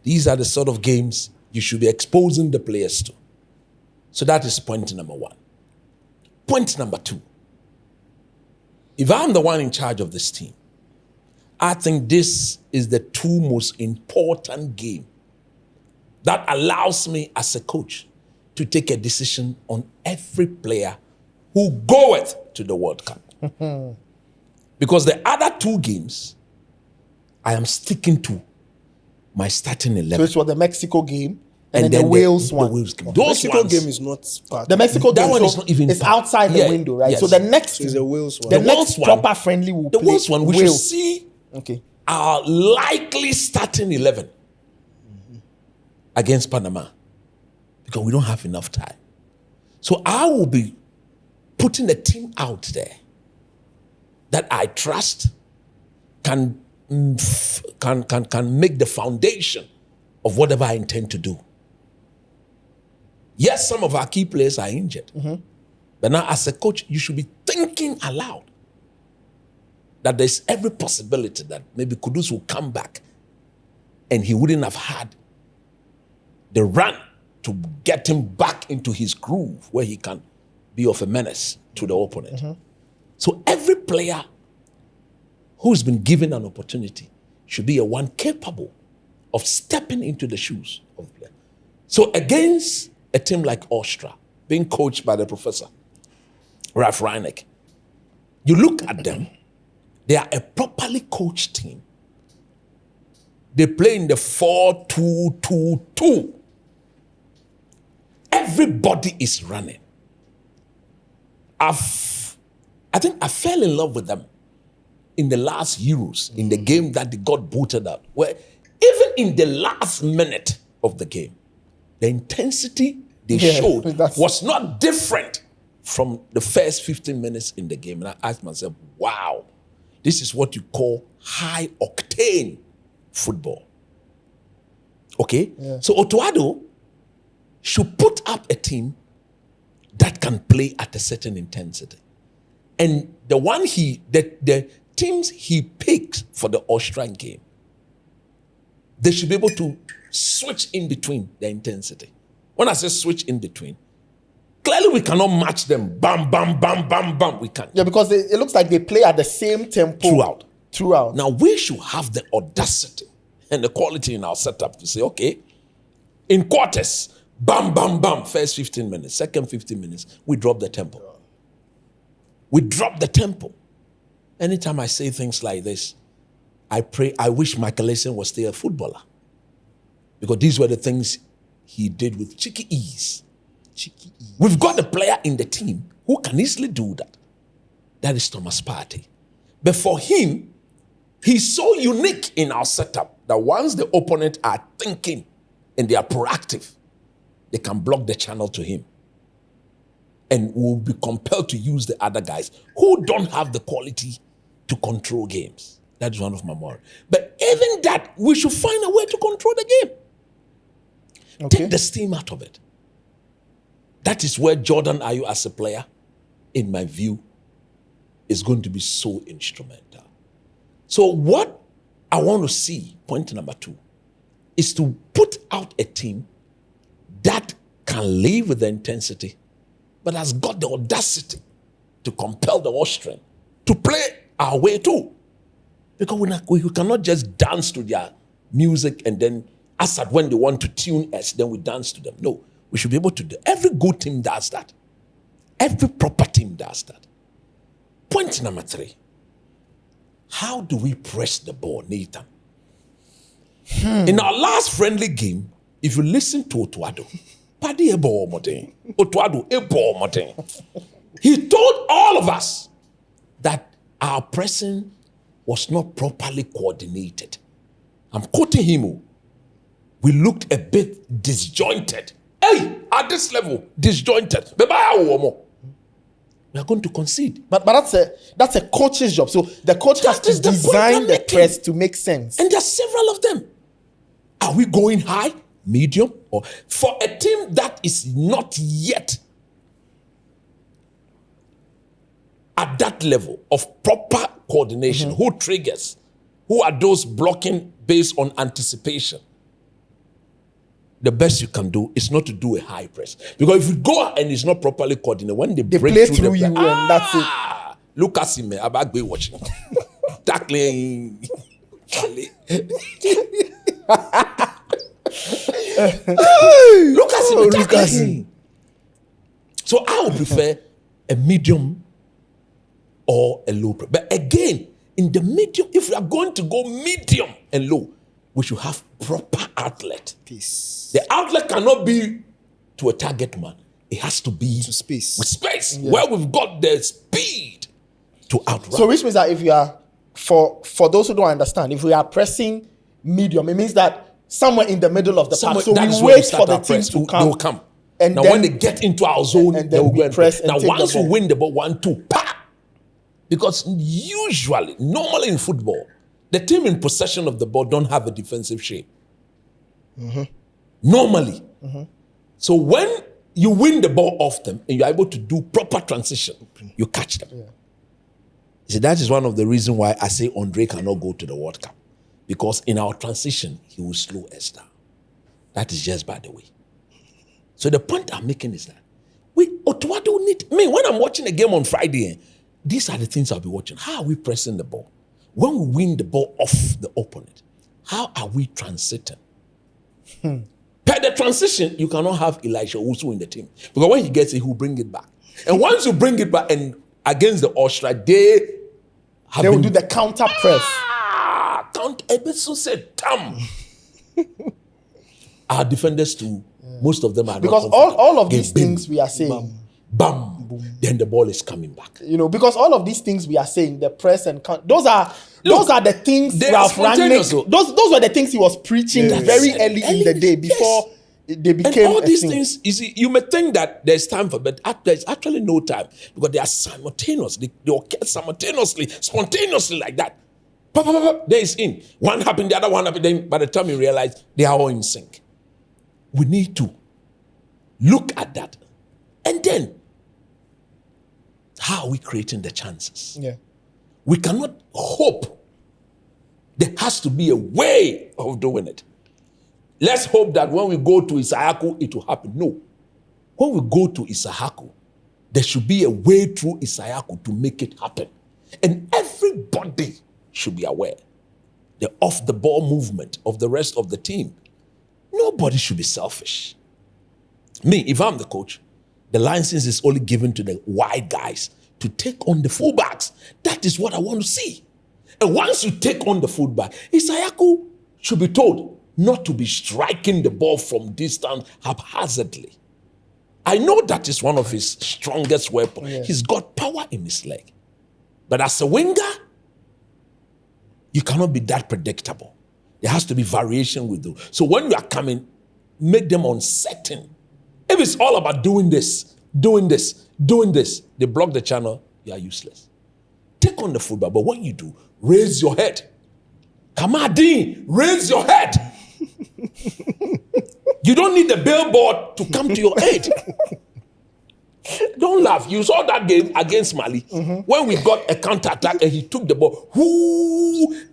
these are the sort of games you should be exposing the players to. So that is point number 1. Point number 2. If I'm the one in charge of this team, I think this is the 2 most important game that allows me as a coach to take a decision on every player who goeth to the World Cup. Because the other 2 games, I am sticking to my starting 11. So it was the Mexico game And then the Wales one. Wales game. The Those Mexico ones, game is not part. The Mexico That game one so is not even it's part. outside the Yeah, window, right? yes. So the next, So it's a Wales one. the The next Wales one- proper friendly will the play Wales one, we should Wales. see Okay. our likely starting 11 against Panama because we don't have enough time. So I will be putting a team out there that I trust can make the foundation of whatever I intend to do. Yes, some of our key players are injured. But now as a coach, you should be thinking aloud that there's every possibility that maybe Kudus will come back and he wouldn't have had the run to get him back into his groove where he can be of a menace to the opponent. So every player who's been given an opportunity should be a one capable of stepping into the shoes of the player. So against a team like Austria, being coached by the professor, Ralph Rangnick, you look at them, they are a properly coached team. They play in the 4-2-2-2. Everybody is running. I think I fell in love with them in the last Euros, in the game that they got booted out, where even in the last minute of the game, the intensity they showed was not different from the first 15 minutes in the game. And I asked myself, wow, this is what you call high octane football. Okay? Yeah. So Otuado should put up a team that can play at a certain intensity. And the teams he picked for the Austrian game, they should be able to switch in between the intensity. When I say switch in between, clearly we cannot match them. Bam, bam, bam, bam, bam. We can't. Yeah, because it looks like they play at the same tempo throughout. Now we should have the audacity and the quality in our setup to say, okay, in quarters, bam, bam, bam, first 15 minutes, second 15 minutes, we drop the tempo. We drop the tempo. Anytime I say things like this, I wish Michael Essien was still a footballer. Because these were the things he did with cheeky ease. We've got a player in the team who can easily do that. That is Thomas Partey. But for him, he's so unique in our setup that once the opponent are thinking and they are proactive, they can block the channel to him. And will be compelled to use the other guys who don't have the quality to control games. That is one of my worries. But even that, we should find a way to control the game. Okay. Take the steam out of it. That is where Jordan Ayew as a player, in my view, is going to be so instrumental. So what I want to see, point number 2, is to put out a team that can live with the intensity, but has got the audacity to compel the Austrian to play our way too. Because we cannot just dance to their music and then, as at when they want to tune us, then we dance to them. No, we should be able to do. Every good team does that. Every proper team does that. Point number 3. How do we press the ball, Nathan? In our last friendly game, if you listen to Otuado, he told all of us that our pressing was not properly coordinated. I'm quoting him. We looked a bit disjointed. Hey, at this level, disjointed. We are going to concede. But that's a coach's job. So the coach has to design the press to make sense. And there are several of them. Are we going high, medium, or for a team that is not yet at that level of proper coordination? Who triggers? Who are those blocking based on anticipation? The best you can do is not to do a high press. Because if you go and it's not properly coordinated, when they break play through you and that's it. Look at him, I'm back watching. Tackling. Look at him, tackling. So I would prefer a medium or a low press. But again, in the medium, if we are going to go medium and low, we should have proper outlet. Peace. The outlet cannot be to a target man. It has to be To space. with space, where we've got the speed to outrun. So which means that if you are, for those who don't understand, if we are pressing medium, it means that somewhere in the middle of the pack. So that is we where wait start for the our press. teams to They will come. come. And now then, when they get into our zone, and they then will we go and press play. and Now take the once you ball. win the ball 1-2, pa! Because usually, normally in football, the team in possession of the ball don't have a defensive shape. Normally. So when you win the ball off them and you're able to do proper transition, you catch them. See, that is one of the reasons why I say Andre cannot go to the World Cup. Because in our transition, he will slow us down. That is just by the way. So the point I'm making is that Ottawa don't need me. When I'm watching a game on Friday, these are the things I'll be watching. How are we pressing the ball? When we win the ball off the opponent, how are we transiting? Per the transition, you cannot have Elisha Owusu in the team. Because when he gets it, he'll bring it back. And once you bring it back and against the Austria, they will do the counter press. Count Ebeso said, "Tam." Our defenders too, most of them are Because not confident. all of They these bing, things we are saying, bam, then the ball is coming back. because all of these things we are saying, the press and those are the things they are Ralph spontaneous, Rangnick, those were the things he was preaching very early in the day before they became and all a these thing. things, you see, you may think that there's time for, but there's actually no time because they are simultaneously, they occur simultaneously, spontaneously like that. Pop, pop, pop, there is in. One happened, the other one happened. Then by the time you realize they are all in sync, we need to look at that. And then, how are we creating the chances? Yeah. We cannot hope. There has to be a way of doing it. Let's hope that when we go to Isayaku, it will happen. No. When we go to Isayaku, there should be a way through Isayaku to make it happen. And everybody should be aware. The off-the-ball movement of the rest of the team. Nobody should be selfish. Me, if I'm the coach, the license is only given to the wide guys to take on the fullbacks. That is what I want to see. And once you take on the fullback, Isayaku should be told not to be striking the ball from distance haphazardly. I know that is one of his strongest weapons. Yeah. He's got power in his leg. But as a winger, you cannot be that predictable. There has to be variation with you. So when you are coming, make them uncertain. If it's all about doing this, they block the channel, you are useless. Take on the football, but when you do, raise your head. Come on, Dean, raise your head. You don't need the billboard to come to your aid. Don't laugh. You saw that game against Mali when we got a counter-attack and he took the ball.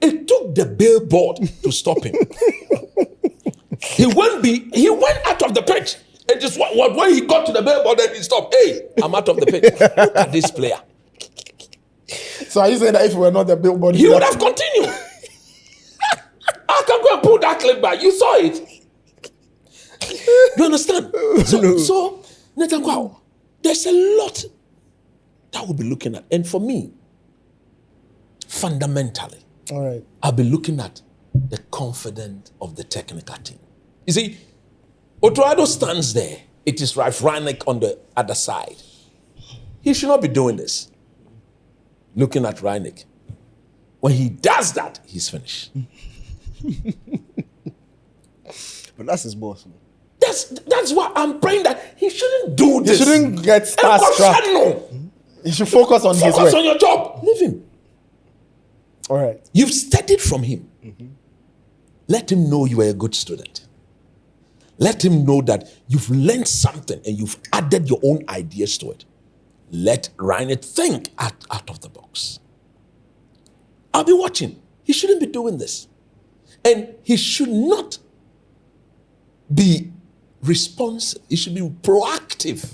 It took the billboard to stop him. He went out of the pitch. It just when he got to the billboard and he stopped. Hey, I'm out of the pitch. Look at this player. So are you saying that if we were not the billboard, He would have continued. I can go and pull that clip back. You saw it. You understand? So Nathan Kwao, there's a lot that we'll be looking at. And for me, fundamentally, all right, I'll be looking at the confidence of the technical team. You see, Otoado stands there. It is Ralph Rangnick on the other side. He should not be doing this. Looking at Rangnick. When he does that, he's finished. But that's his boss. That's why I'm praying that he shouldn't do this. He shouldn't get starstruck. He should focus on his work. Focus on your job. Leave him. All right. You've studied from him. Let him know you are a good student. Let him know that you've learned something and you've added your own ideas to it. Let Rangnick think out of the box. I'll be watching. He shouldn't be doing this. And he should not be responsive. He should be proactive.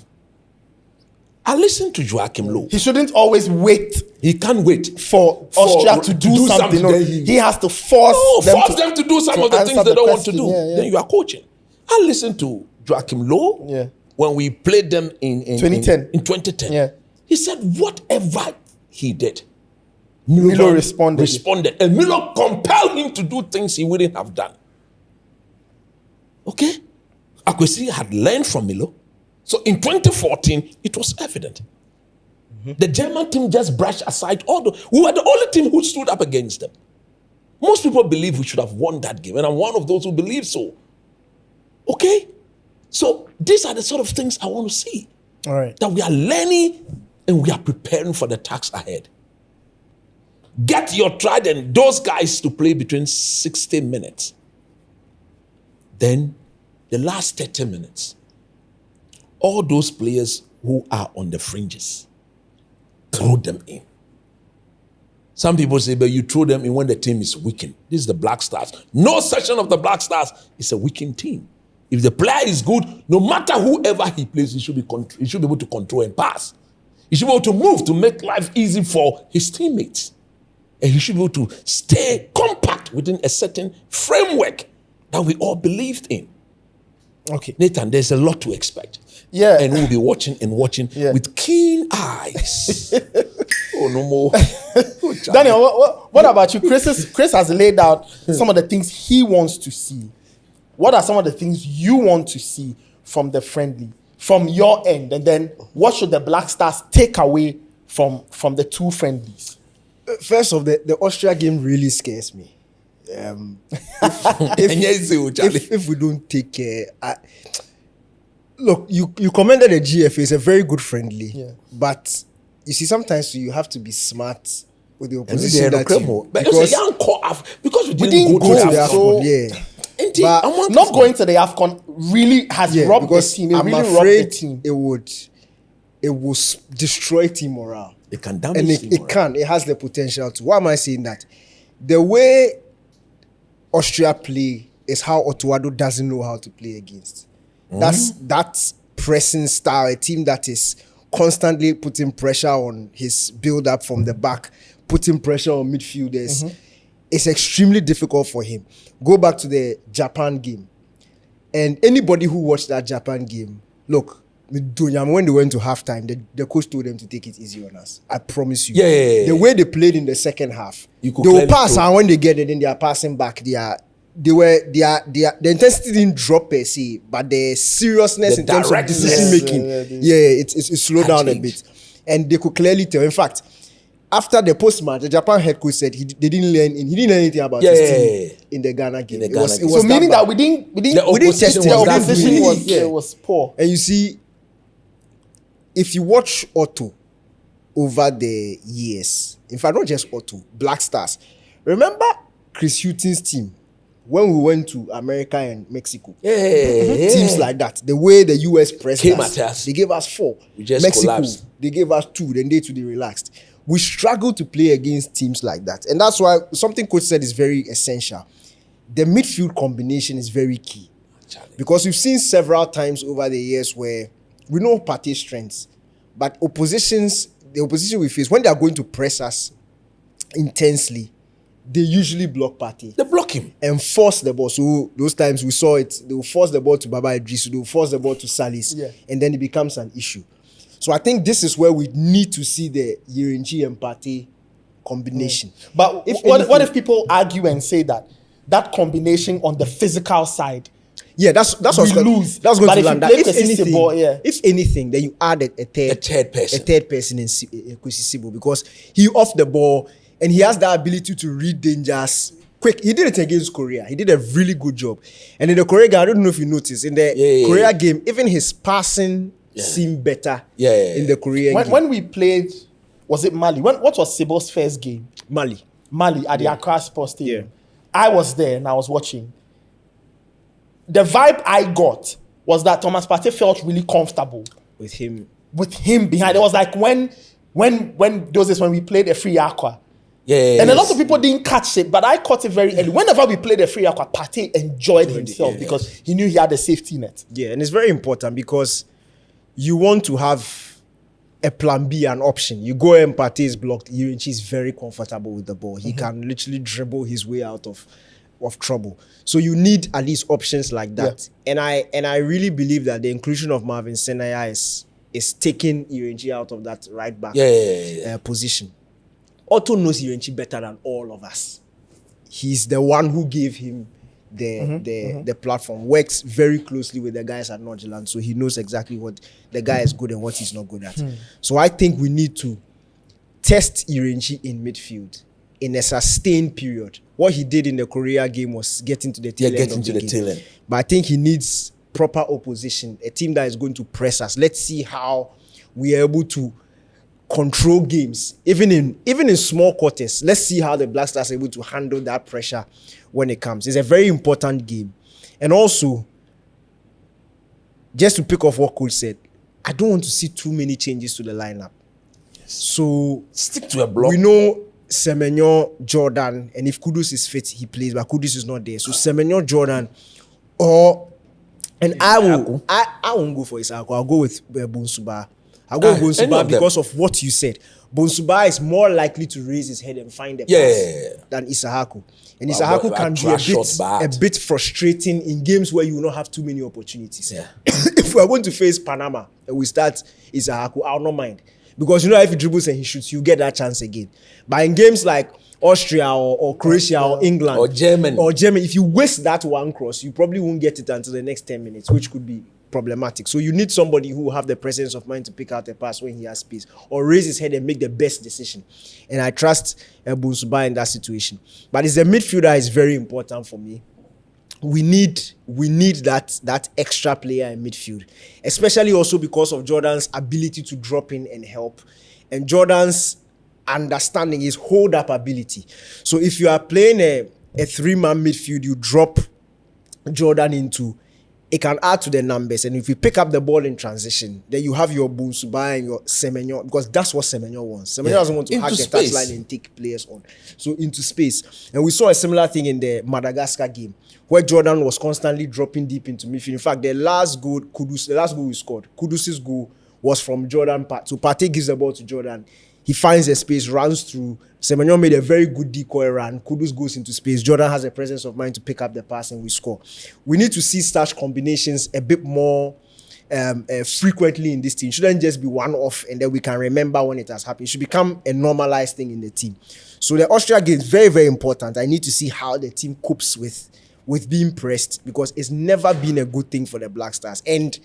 I listen to Joachim Low. He shouldn't always wait He can't wait for Austria to do something. No, Then he has to force them to do some of the things answer they the don't want to question. do. Yeah, yeah. Then you are coaching. I listened to Joachim Low when we played them in 2010. In 2010. Yeah. He said whatever he did, Milo responded. And Milo compelled him to do things he wouldn't have done. Okay? Akwesi had learned from Milo. So in 2014, it was evident. The German team just brushed aside we were the only team who stood up against them. Most people believe we should have won that game, and I'm one of those who believe so. Okay? So these are the sort of things I want to see. All right. That we are learning and we are preparing for the task ahead. Get your Trident, those guys to play between 60 minutes. Then the last 30 minutes, all those players who are on the fringes, throw them in. Some people say, but you throw them in when the team is weakened. This is the Black Stars. No section of the Black Stars is a weakened team. If the player is good, no matter whoever he plays, he should be able to control and pass. He should be able to move to make life easy for his teammates. And he should be able to stay compact within a certain framework that we all believed in. Okay. Nathan, there's a lot to expect. Yeah. And we'll be watching with keen eyes. Oh, no more. Daniel, what about you? Chris has laid out some of the things he wants to see. What are some of the things you want to see from the friendly, from your end? And then what should the Black Stars take away from the two friendlies? First off, the Austria game really scares me. If we don't take care, look, you commended the GFA. It's a very good friendly. Yeah. But you see, sometimes you have to be smart with the opposition because we didn't go to the AFCON. Yeah. But not going to the AFCON really has robbed the team. I'm really afraid robbed the team. it would destroy team morale. It can damage team morale. It can. It has the potential to. Why am I saying that? The way Austria play is how Otuado doesn't know how to play against. That's pressing style, a team that is constantly putting pressure on his build-up from the back, putting pressure on midfielders. It's extremely difficult for him. Go back to the Japan game. And anybody who watched that Japan game, look, when they went to halftime, the coach told them to take it easy on us. I promise you. Yeah. The way they played in the second half, they will pass, and when they get it, then they are passing back. The intensity didn't drop per se, but the seriousness in terms of decision making, it's slowed down a bit. And they could clearly tell. In fact, after the post-match, the Japan head coach said he didn't learn anything about his team in the Ghana game. It was so meaning that we didn't test it. The opposition was poor. And you see, if you watch Otto over the years, in fact, not just Otto, Black Stars. Remember Chris Hutton's team when we went to America and Mexico? Teams like that. The way the US pressed us, they gave us 4. We just Mexico, collapsed. they gave us 2. Then they relaxed. We struggle to play against teams like that. And that's why something coach said is very essential. The midfield combination is very key. Because we've seen several times over the years where we know Partey's strengths, but the opposition we face, when they are going to press us intensely, they usually block Partey. They block him. And force the ball. So those times we saw it, they will force the ball to Baba Idris, they will force the ball to Salis, and then it becomes an issue. So I think this is where we need to see the Yerenchi and Partey combination. But what if people argue and say that combination on the physical side? Yeah, that's what's going to lose. That's going to land. If anything, then you add a third person in Kwesi Sibo, because he off the ball and he has the ability to read dangers quick. He did it against Korea. He did a really good job. And in the Korea game, I don't know if you noticed, in the Korea game, even his passing seemed better in the Korean game. When we played, was it Mali? What was Sibo's first game? Mali at the Accra Sports Stadium. I was there and I was watching. The vibe I got was that Thomas Partey felt really comfortable with him behind. It was like when those days when we played a free aqua. And a lot of people didn't catch it, but I caught it very early. Whenever we played a free aqua, Partey enjoyed himself because he knew he had a safety net. Yeah, and it's very important because you want to have a plan B, an option. You go and Partey is blocked. Yerenchi is very comfortable with the ball. He can literally dribble his way out of trouble. So you need at least options like that. Yeah. And I really believe that the inclusion of Marvin Senaya is taking Yerenchi out of that right back position. Otto knows Yerenchi better than all of us. He's the one who gave him the platform, works very closely with the guys at Nordjylland, so he knows exactly what the guy is good and what he's not good at. So I think we need to test Irenchi in midfield in a sustained period. What he did in the Korea game was getting to the tail end of the game. But I think he needs proper opposition, a team that is going to press us. Let's see how we are able to control games, even in small quarters. Let's see how the Black Stars are able to handle that pressure when it comes. It's a very important game. And also, just to pick off what Coach said, I don't want to see too many changes to the lineup. Yes. So stick to a block. We know Semenyo, Jordan, and if Kudus is fit, he plays, but Kudus is not there. So Semenyo, Jordan, I won't go for Isako. I'll go with Bonsuba. I'll go with Bonsuba because of what you said. Bonsuba is more likely to raise his head and find a pass than Isahaku. And Isahaku can be a bit frustrating in games where you will not have too many opportunities. Yeah. If we are going to face Panama and we start Isahaku, I'll not mind. Because if he dribbles and he shoots, you get that chance again. But in games like Austria or Croatia or England or Germany, if you waste that one cross, you probably won't get it until the next 10 minutes, which could be problematic. So you need somebody who will have the presence of mind to pick out a pass when he has space or raise his head and make the best decision. And I trust Bonsuba in that situation. But it's a midfielder that is very important for me. We need that extra player in midfield, especially also because of Jordan's ability to drop in and help, and Jordan's understanding, his hold-up ability. So if you are playing a three-man midfield, you drop Jordan into, it can add to the numbers. And if you pick up the ball in transition, then you have your Bonsuba and your Semenyo, because that's what Semenyo wants. Semenyo doesn't want to hack the touchline and take players on. So into space. And we saw a similar thing in the Madagascar game, where Jordan was constantly dropping deep into midfield. In fact, the last goal we scored, Kudus's goal was from Jordan. So Partey gives the ball to Jordan. He finds a space, runs through. Semenyo made a very good decoy run. Kudus goes into space. Jordan has a presence of mind to pick up the pass and we score. We need to see such combinations a bit more frequently in this team. It shouldn't just be one-off and then we can remember when it has happened. It should become a normalized thing in the team. So the Austria game is very, very important. I need to see how the team copes with being pressed, because it's never been a good thing for the Black Stars. And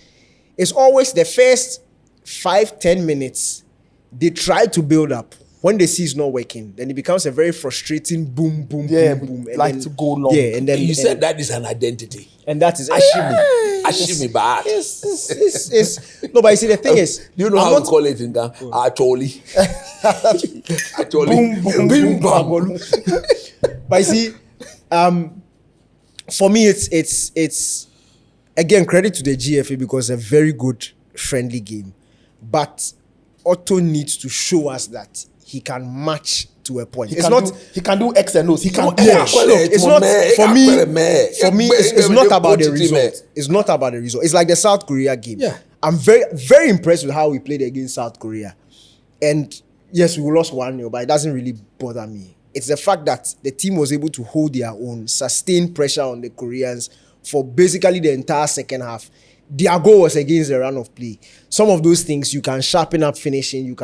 it's always the first 5-10 minutes, they try to build up. When they see it's not working, then it becomes a very frustrating boom, boom, boom, boom. And like then, to go long. Yeah, and then you said that is an identity. And that is Ashimi. Ashimi bad. No, but you see, the thing is, you know how to call it in Ghana? Acholi. Acholi. Boom, boom, boom. But you see, for me, it's again, credit to the GFA because it's a very good friendly game. But Otto needs to show us that he can match to a point. He can do X and O's. He can it's not for me. It's not about the result. It's not about the result. It's like the South Korea game. Yeah. I'm very, very impressed with how we played against South Korea. And yes, we lost 1-0, but it doesn't really bother me. It's the fact that the team was able to hold their own, sustain pressure on the Koreans for basically the entire second half. Their goal was against the run of play. Some of those things you can sharpen up finishing,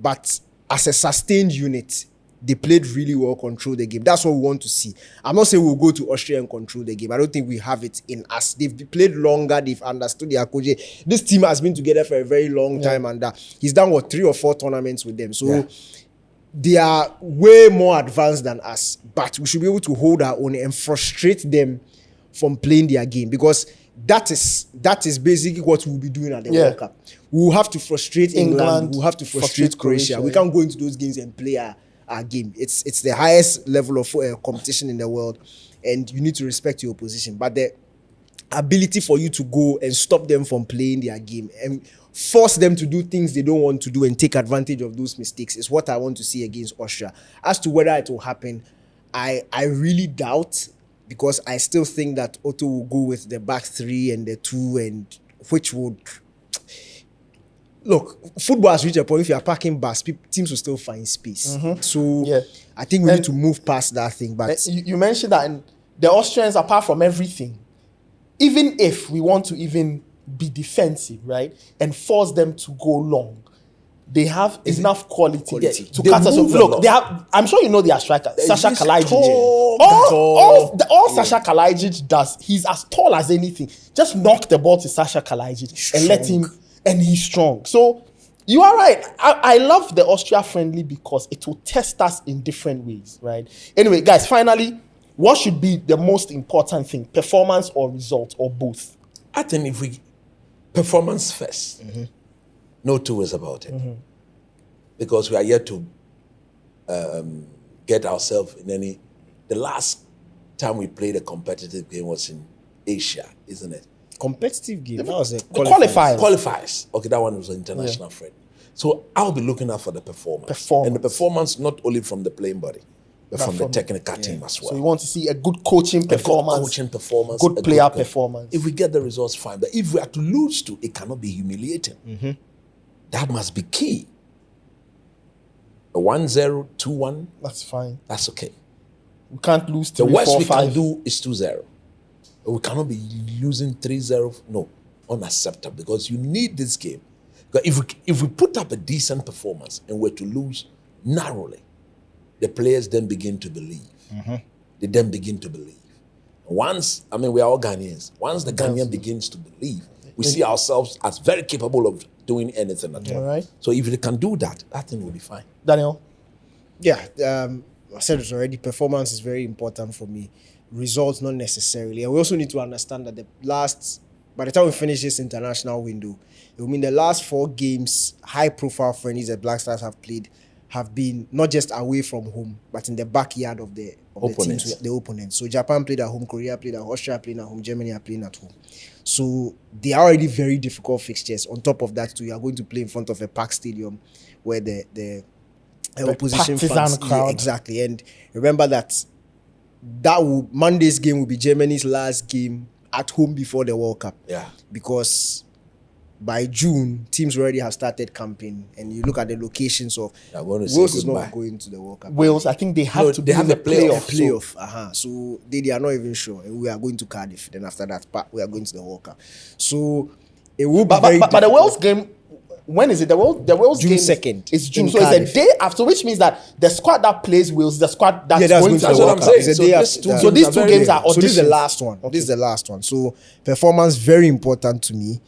but as a sustained unit, they played really well, controlled the game. That's what we want to see. I'm not saying we'll go to Austria and control the game. I don't think we have it in us. They've played longer. They've understood their coach. This team has been together for a very long time, and he's done 3 or 4 tournaments with them. So they are way more advanced than us. But we should be able to hold our own and frustrate them from playing their game, because that is basically what we'll be doing at the World Cup. We'll have to frustrate England. We'll have to frustrate Croatia. We can't go into those games and play our game. It's the highest level of competition in the world, and you need to respect your opposition. But the ability for you to go and stop them from playing their game and force them to do things they don't want to do and take advantage of those mistakes is what I want to see against Austria. As to whether it will happen, I really doubt, because I still think that Otto will go with the back 3 and the 2, and which would... Look, football has reached a point, if you are packing bus, teams will still find space. So I think we need to move past that thing. But you mentioned that the Austrians, apart from everything, even if we want to even be defensive, right, and force them to go long, they have enough quality Yeah, to they cut us off. move a Look, lot. they have. I'm sure you know their striker, Sasha this Kalajic. tall All Sasha Kalajic does, he's as tall as anything. Just knock the ball to Sasha Kalajic and let him, and he's strong. So you are right. I love the Austria friendly because it will test us in different ways, right? Anyway, guys, finally, what should be the most important thing? Performance or result or both? I think if we performance first, no two ways about it, because we are yet to get ourselves in any. The last time we played a competitive game was in Asia, isn't it? Competitive game. That was a Qualifiers. Qualifiers. Okay, that one was an international friend. So I'll be looking out for the performance. And the performance not only from the playing body, but from the technical team as well. So you want to see a good coaching performance, good player performance. If we get the results, fine. But if we are to lose to, it cannot be humiliating. That must be key. A 1-0, 2-1, That's fine. that's okay. We can't lose The 3, worst 4, we 5. can do is 2-0. But we cannot be losing 3-0. No, unacceptable. Because you need this game. Because if we put up a decent performance and we're to lose narrowly, the players then begin to believe. They then begin to believe. Once, we are all Ghanaians. Once the Ghanaian begins to believe, we see ourselves as very capable of doing anything at all. Right. So if they can do that, that thing will be fine. Daniel? Yeah, I said it already. Performance is very important for me. Results, not necessarily. And we also need to understand that by the time we finish this international window, it will mean the last 4 games, high-profile friendlies that Black Stars have played, have been not just away from home, but in the backyard of the teams, the opponents. So Japan played at home, Korea played at home, Austria played at home, Germany are playing at home. So they are already very difficult fixtures. On top of that, too, you are going to play in front of a packed stadium where the opposition fans, crowd. exactly. And remember that Monday's game will be Germany's last game at home before the World Cup. Yeah. Because by June, teams already have started camping, and you look at the locations of Wales is not going to the World Cup. Wales, I think they have they have a playoff. So they are not even sure. And we are going to Cardiff. Then after that, we are going to the World Cup. So it will be very but the Wales game, when is it? The Wales June game 2nd. It's June. in So Cardiff. it's a day after, which means that the squad that plays Wales is the squad that's that's going to going the to World the Cup. World Cup. It's a day after. So these two games are auditions. So this is the last one. This is the last one. So performance very important to me,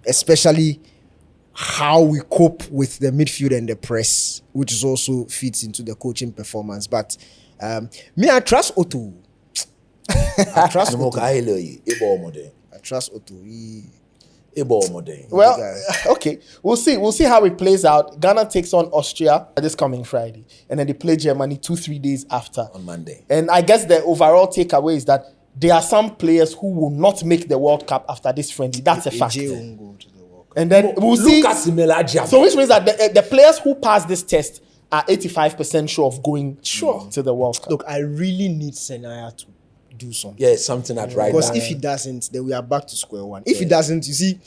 especially how we cope with the midfield and the press, which is also fits into the coaching performance. But I trust Otto. I trust Otto. I trust Otto. Well, okay, we'll see. We'll see how it plays out. Ghana takes on Austria this coming Friday, and then they play Germany 2-3 days after On Monday. And I guess the overall takeaway is that there are some players who will not make the World Cup after this friendly. That's a fact. AJ won't go to the World Cup. And then we'll see. Look at Simelagia. So which means that the players who pass this test are 85% sure of going to the World Cup. Look, I really need Senaya to do something. Yeah, something that right Because now. if he doesn't, then we are back to square one. If he doesn't, you see,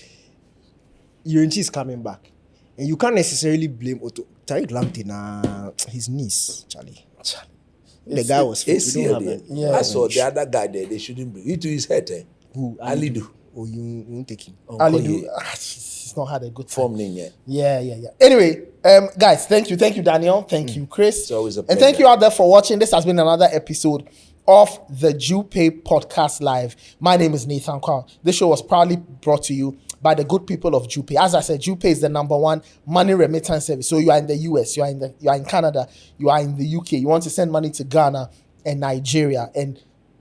Yurinchi is coming back. And you can't necessarily blame Otto. Tariq Lamptey, his niece, Charlie. The guy was fit. We don't have Yeah. I saw the other guy there, they shouldn't bring. He to his head, eh? Who? Alidu. Oh, you won't take him. Ali, he's not had a good time. Form name yet. Yeah. Anyway, guys, thank you, Daniel, thank you, Chris, It's always a and thank pleasure. you out there for watching. This has been another episode of the Jupay Podcast Live. My name is Nathan Kwao. This show was proudly brought to you by the good people of Jupay. As I said, Jupay is the #1 money remittance service. So you are in the US, you are in Canada, you are in the UK. You want to send money to Ghana and Nigeria, and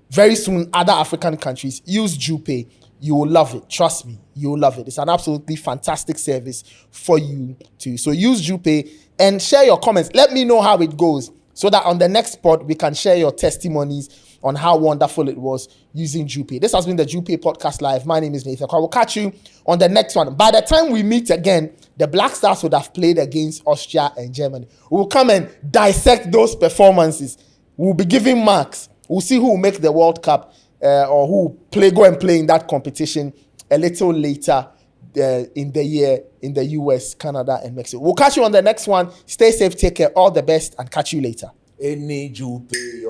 very soon other African countries. Use Jupay. You will love it. Trust me, you will love it. It's an absolutely fantastic service for you too. So use Jupay and share your comments. Let me know how it goes, so that on the next pod we can share your testimonies on how wonderful it was using Jupay. This has been the Jupay Podcast Live. My name is Nathan. I will catch you on the next one. By the time we meet again, the Black Stars would have played against Austria and Germany. We will come and dissect those performances. We'll be giving marks. We'll see who will make the World Cup or who go and play in that competition a little later in the year in the US, Canada, and Mexico. We'll catch you on the next one. Stay safe, take care, all the best, and catch you later. Any Jupay,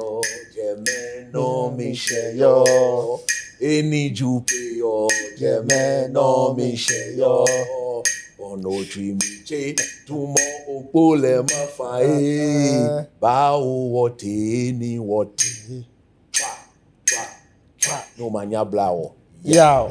Gemeno, Michelle. Any Jupay, Gemeno, Michelle. Ono chimiche tumo opole mafae bao wote ni wote. No manya blawo. Yeah.